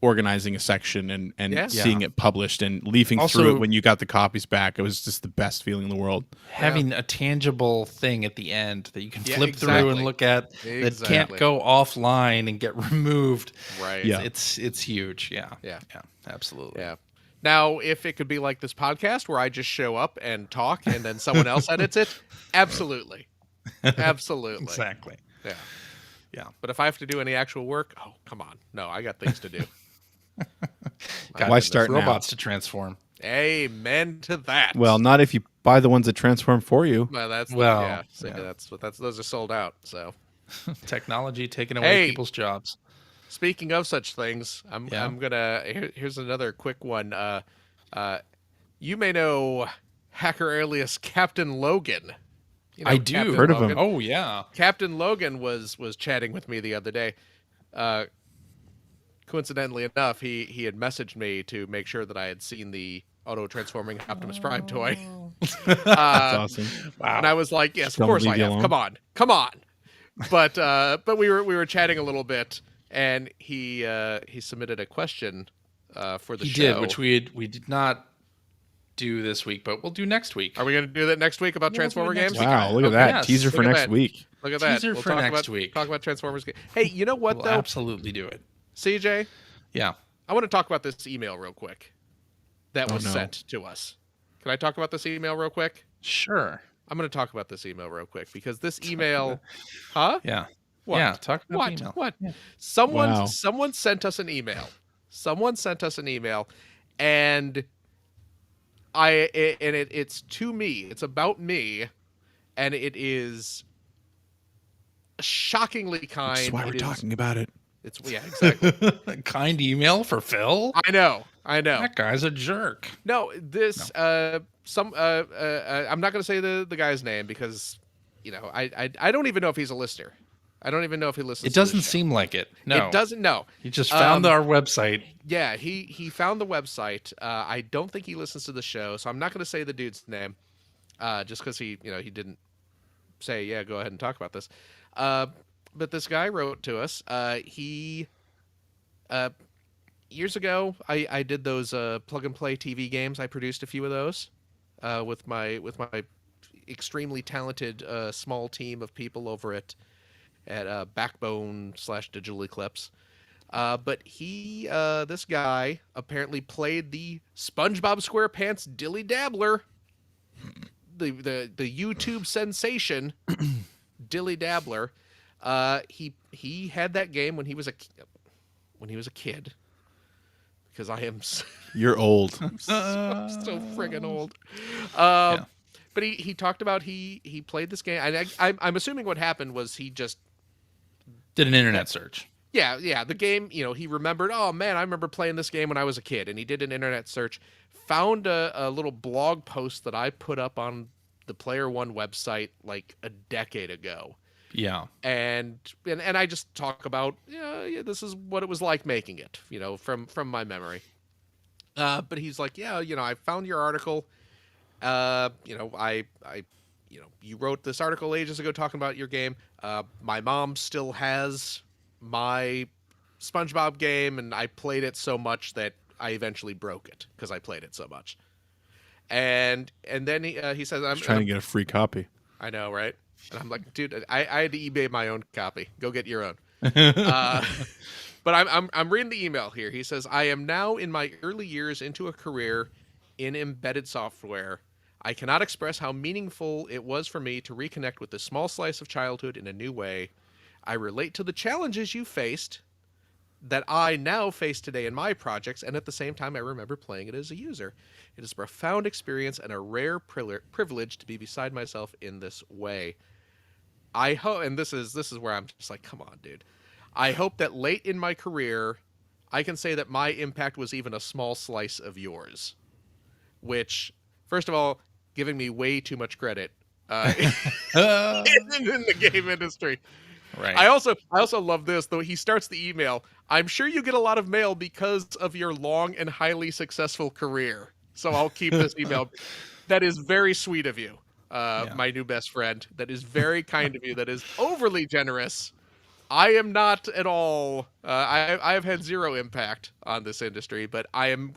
S3: organizing a section and seeing it published and leafing through it when you got the copies back. It was just the best feeling in the world.
S1: Having a tangible thing at the end that you can flip through and look at that can't go offline and get removed.
S2: Right.
S3: Yeah.
S1: It's huge. Yeah. Absolutely.
S2: Yeah. Now, if it could be like this podcast where I just show up and talk and then someone else edits it, absolutely. Absolutely.
S1: Exactly.
S2: Yeah.
S1: Yeah.
S2: But if I have to do any actual work, oh, come on. No, I got things to do.
S3: Why start now?
S1: Robots to transform.
S2: Amen to that.
S3: Well, not if you buy the ones that transform for you.
S2: Well, those are sold out. So
S1: technology taking away people's jobs.
S2: Speaking of such things, I'm gonna here's another quick one. You may know hacker alias Captain Logan. You know,
S1: I do.
S2: Captain
S3: Heard of
S2: Logan.
S3: him.
S1: Oh yeah.
S2: Captain Logan was chatting with me the other day. Coincidentally enough, he had messaged me to make sure that I had seen the auto-transforming Optimus Prime toy.
S3: That's awesome.
S1: Wow.
S2: And I was like, yes,
S3: Just
S2: of course
S3: don't
S2: I
S3: leave you
S2: have.
S3: alone.
S2: Come on. But we were chatting a little bit, and he submitted a question for the
S1: He
S2: show.
S1: did, which we did not do this week, but we'll do next week.
S2: Are we going to do that next week about
S1: We'll do it
S2: Transformer
S1: next
S2: games?
S1: week.
S3: Wow, look at
S2: Okay.
S3: that.
S1: Yes.
S3: Teaser for
S2: Look at
S3: next
S2: that.
S3: week.
S2: Look at that.
S1: Teaser
S2: We'll
S1: for
S2: talk
S1: next
S2: about,
S1: week.
S2: Talk about Transformers. Hey, you know what
S1: We'll
S2: though,
S1: absolutely do it.
S2: CJ?
S1: Yeah.
S2: I want to talk about this email real quick that
S3: Oh,
S2: was
S3: no.
S2: sent to us. Can I talk about this email real quick?
S1: Sure.
S2: I'm going to talk about this email real quick because this email, huh?
S1: Yeah.
S2: What?
S1: Yeah. Talk about
S2: What?
S1: the email.
S2: What?
S1: Yeah.
S2: Someone sent us an email. Someone sent us an email, and it's to me. It's about me, and it is shockingly kind.
S3: That's why we're talking about it.
S2: It's yeah, exactly.
S1: Kind email for Phil.
S2: I know.
S1: That guy's a jerk.
S2: No, this I'm not going to say the guy's name because I don't even know if he's a listener. I don't even know if he listens.
S1: It
S2: to
S1: doesn't
S2: this show.
S1: seem like it. No.
S2: It doesn't. No.
S1: He just found our website.
S2: Yeah, he found the website. I don't think he listens to the show, so I'm not going to say the dude's name, just because he didn't say yeah, go ahead and talk about this. But this guy wrote to us. Years ago, I did those plug and play TV games. I produced a few of those with my extremely talented small team of people over at Backbone/Digital Eclipse. But this guy apparently played the SpongeBob SquarePants Dilly Dabbler, the YouTube sensation Dilly Dabbler. He had that game when he was a kid. Because I am
S3: You're old.
S2: so friggin' old.
S1: Yeah.
S2: But he talked about he played this game. And I'm assuming what happened was he just
S1: Did an internet search.
S2: yeah the game. He remembered. Oh man, I remember playing this game when I was a kid. And he did an internet search, found a little blog post that I put up on the Player One website like a decade ago.
S1: Yeah.
S2: And I just talk about this is what it was like making it, from my memory. But he's like, I found your article. You wrote this article ages ago talking about your game. My mom still has my SpongeBob game, and I played it so much that I eventually broke it because I played it so much. And then he says, "I'm
S3: Trying to get a free copy.
S2: I know, right?" And I'm like, dude, I had to eBay my own copy. Go get your own. But I'm reading the email here. He says, I am now in my early years into a career in embedded software. I cannot express how meaningful it was for me to reconnect with this small slice of childhood in a new way. I relate to the challenges you faced that I now face today in my projects, and at the same time, I remember playing it as a user. It is a profound experience and a rare privilege to be beside myself in this way. I hope, and this is where I'm just like, come on, dude. I hope that late in my career, I can say that my impact was even a small slice of yours. Which, first of all, giving me way too much credit in the game industry.
S1: Right.
S2: I also love this, though. He starts the email. I'm sure you get a lot of mail because of your long and highly successful career. So I'll keep this email. That is very sweet of you, my new best friend. That is very kind of you. That is overly generous. I am not at all. I have had zero impact on this industry, but I am.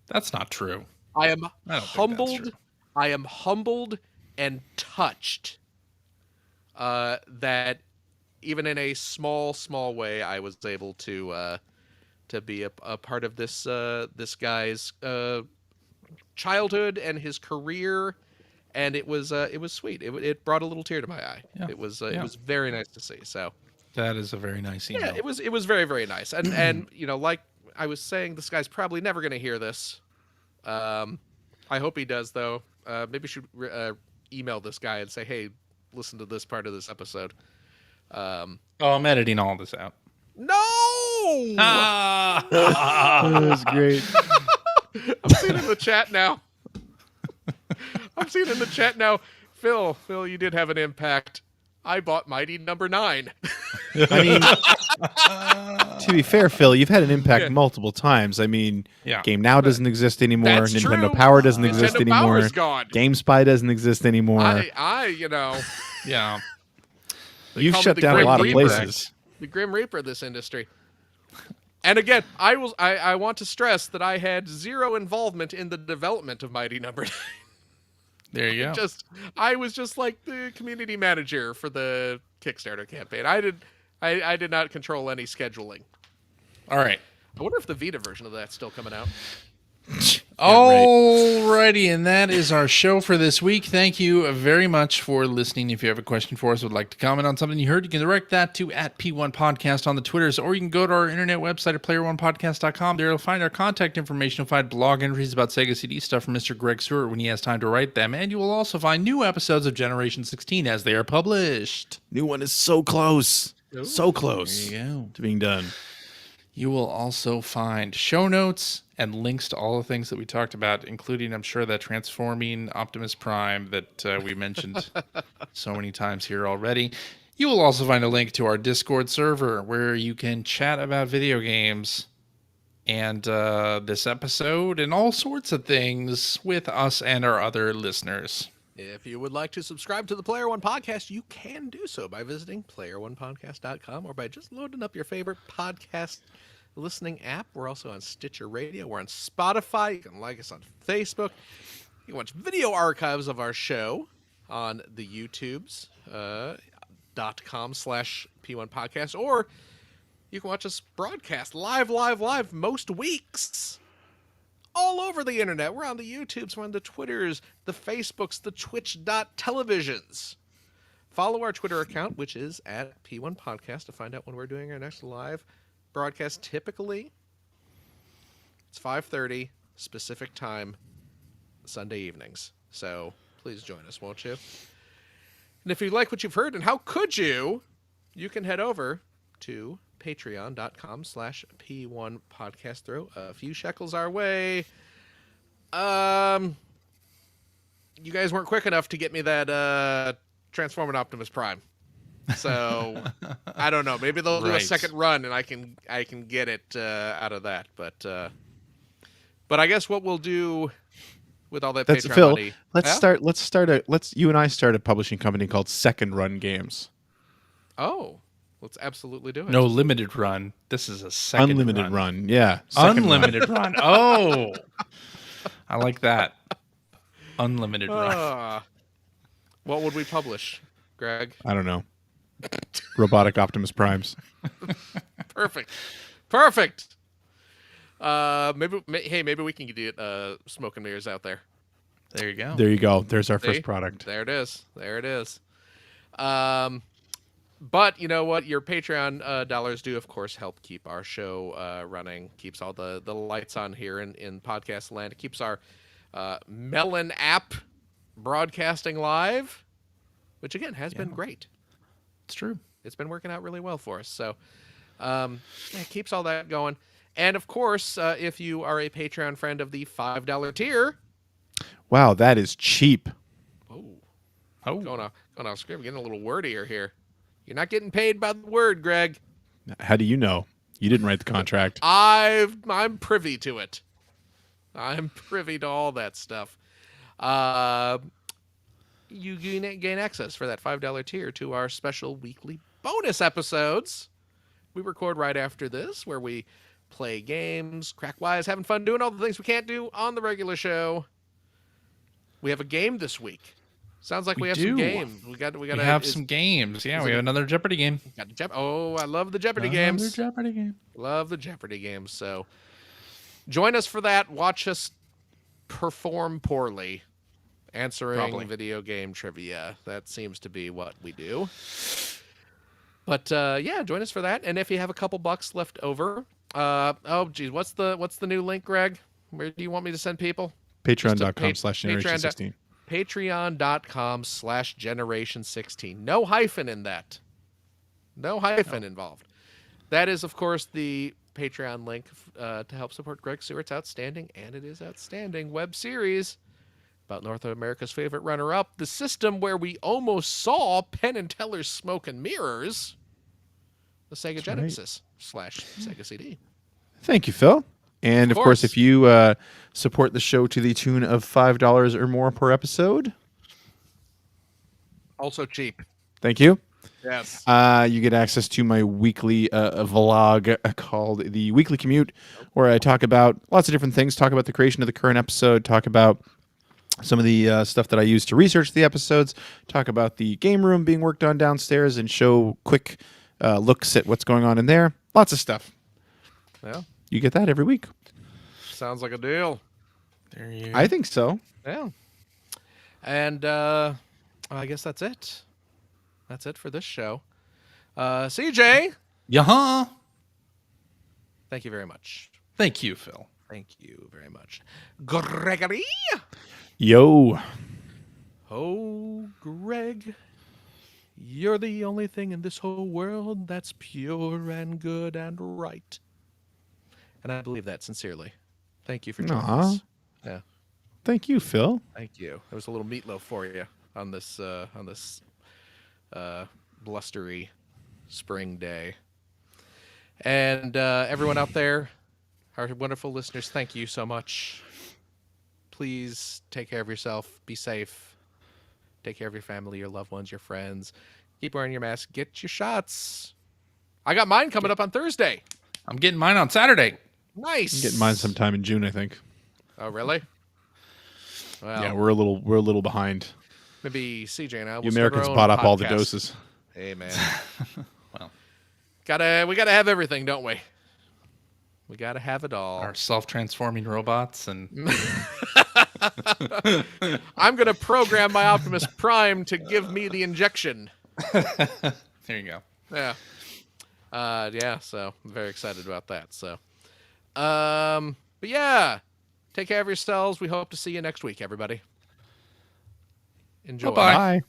S1: That's not true.
S2: I am
S1: I don't think that's
S2: humbled.
S1: true.
S2: I am humbled and touched that even in a small way, I was able to be a part of this guy's childhood and his career, and it was sweet. It brought a little tear to my eye.
S1: Yeah.
S2: It was very nice to see. So
S1: That is a very nice email.
S2: yeah, it was very, very nice. And like I was saying, this guy's probably never going to hear this. I hope he does, though. Maybe we should email this guy and say, hey, listen to this part of this episode.
S1: I'm editing all this out.
S2: No!
S3: That was great.
S2: I'm seeing in the chat now. Phil, you did have an impact. I bought Mighty Number 9.
S3: I mean, to be fair, Phil, you've had an impact
S2: Yeah.
S3: multiple times. I mean,
S1: Yeah.
S3: Game Now doesn't exist anymore.
S2: That's
S3: Nintendo
S2: true.
S3: Power doesn't exist
S2: Nintendo
S3: anymore.
S2: Power's gone.
S3: GameSpy doesn't exist anymore.
S2: You know,
S1: Yeah.
S3: You've
S2: call me
S3: shut
S2: the
S3: down a
S2: Grim
S3: lot of
S2: Reaper.
S3: places.
S2: the Grim Reaper of this industry. And again, I want to stress that I had zero involvement in the development of Mighty Number 9.
S1: There you go.
S2: I was just like the community manager for the Kickstarter campaign. I did not control any scheduling.
S1: All right.
S2: I wonder if the Vita version of that's still coming out.
S1: Alrighty, and that is our show for this week. Thank you very much for listening. If you have a question for us, would like to comment on something you heard, you can direct that to @P1Podcast on the Twitters, or you can go to our internet website at player1podcast.com. There you'll find our contact information. You'll find blog entries about Sega CD stuff from Mr. Greg Stewart when he has time to write them, and you will also find new episodes of Generation 16 as they are published.
S3: New one is so close. So close
S1: There you go.
S3: to being done.
S1: You will also find show notes and links to all the things that we talked about, including, I'm sure, that transforming Optimus Prime that we mentioned so many times here already. You will also find a link to our Discord server where you can chat about video games and this episode and all sorts of things with us and our other listeners.
S2: If you would like to subscribe to the Player One Podcast, you can do so by visiting player1podcast.com or by just loading up your favorite podcast listening app. We're also on Stitcher Radio. We're on Spotify. You can like us on Facebook. You can watch video archives of our show on the YouTubes, .com/P1 Podcast, or you can watch us broadcast live most weeks all over the internet. We're on the YouTubes, we're on the Twitters, the Facebooks, the Twitch.televisions. Follow our Twitter account, which is at P1 Podcast, to find out when we're doing our next live broadcast. Typically, it's 5:30 specific time, Sunday evenings. So please join us, won't you? And if you like what you've heard, and how could you, you can head over to patreon.com/P1 Podcast. Throw a few shekels our way. You guys weren't quick enough to get me that Transforming Optimus Prime. So I don't know. Maybe they'll do a second run and I can get it out of that. But I guess what we'll do with all that
S3: That's
S2: Patreon
S3: Phil.
S2: money.
S3: Let's you and I start a publishing company called Second Run Games.
S2: Oh, let's absolutely do it.
S1: No limited run. This is a second
S3: Unlimited run. Yeah. Second
S1: Unlimited run. Oh, I like that. Unlimited run.
S2: What would we publish, Greg?
S3: I don't know. Robotic Optimus Primes.
S2: Perfect. Maybe we can get smoke and mirrors out there.
S1: There you go.
S3: There you go. There's our
S2: See?
S3: first product.
S2: There it is. But you know what? Your Patreon dollars do, of course, help keep our show running. Keeps all the lights on here in podcast land. It keeps our Melon app broadcasting live, which again has been great.
S1: It's true.
S2: It's been working out really well for us. So it keeps all that going. And of course, if you are a Patreon friend of the $5 tier.
S3: Wow, that is cheap.
S2: Going off script, getting a little wordier here. You're not getting paid by the word, Greg.
S3: How do you know? You didn't write the contract.
S2: I'm privy to it. I'm privy to all that stuff. You gain access for that $5 tier to our special weekly bonus episodes. We record right after this, where we play games, crack wise, having fun doing all the things we can't do on the regular show. We have a game this week. Sounds like we have some games. We have
S1: some games. Yeah, we have another Jeopardy game.
S2: I love the Jeopardy games. Love the Jeopardy games. So join us for that. Watch us perform poorly, answering video game trivia. That seems to be what we do. But join us for that. And if you have a couple bucks left over, what's the new link, Greg? Where do you want me to send people?
S3: Patreon.com/Generation16.
S2: Patreon.com/Generation16. No hyphen in that. No hyphen involved. That is, of course, the Patreon link to help support Greg Stewart's outstanding, and it is outstanding, web series, about North America's favorite runner-up, the system where we almost saw Penn and Teller's Smoke and Mirrors, the Sega Genesis / Sega CD.
S3: Thank you, Phil. And of course,
S2: course.
S3: if you support the show to the tune of $5 or more per episode,
S2: Also cheap.
S3: thank you.
S2: Yes.
S3: You get access to my weekly vlog called The Weekly Commute, where I talk about lots of different things, talk about the creation of the current episode, talk about some of the stuff that I use to research the episodes, talk about the game room being worked on downstairs, and show quick looks at what's going on in there. Lots of stuff.
S2: Yeah.
S3: You get that every week.
S2: Sounds like a deal.
S1: There you
S3: I think so.
S2: Yeah. And I guess that's it. That's it for this show. CJ,
S1: Yaha.
S2: thank you very much.
S1: Thank you, Phil.
S2: Thank you very much. Gregory.
S3: Yo.
S2: Oh, Greg. You're the only thing in this whole world that's pure and good and right. And I believe that sincerely. Thank you for joining
S3: Aw.
S2: us. Yeah.
S3: Thank you, Phil.
S2: Thank you. There was a little meatloaf for you on this blustery spring day. And everyone out there, our wonderful listeners, thank you so much. Please take care of yourself. Be safe. Take care of your family, your loved ones, your friends. Keep wearing your mask. Get your shots. I got mine coming up on Thursday.
S1: I'm getting mine on Saturday.
S2: Nice.
S3: I'm getting mine sometime in June, I think.
S2: Oh, really? Well,
S3: Yeah, we're a little behind.
S2: maybe CJ and I will
S3: You
S2: start our
S3: Americans
S2: own
S3: bought up all the
S2: podcast.
S3: doses.
S2: Hey, man.
S1: Well,
S2: we gotta have everything, don't we? We gotta have it all.
S1: our self-transforming robots and
S2: I'm gonna program my Optimus Prime to give me the injection.
S1: there you go.
S2: Yeah. Yeah, so I'm very excited about that. So but yeah. Take care of yourselves. We hope to see you next week, everybody. Enjoy.
S1: Bye-bye.
S3: Bye.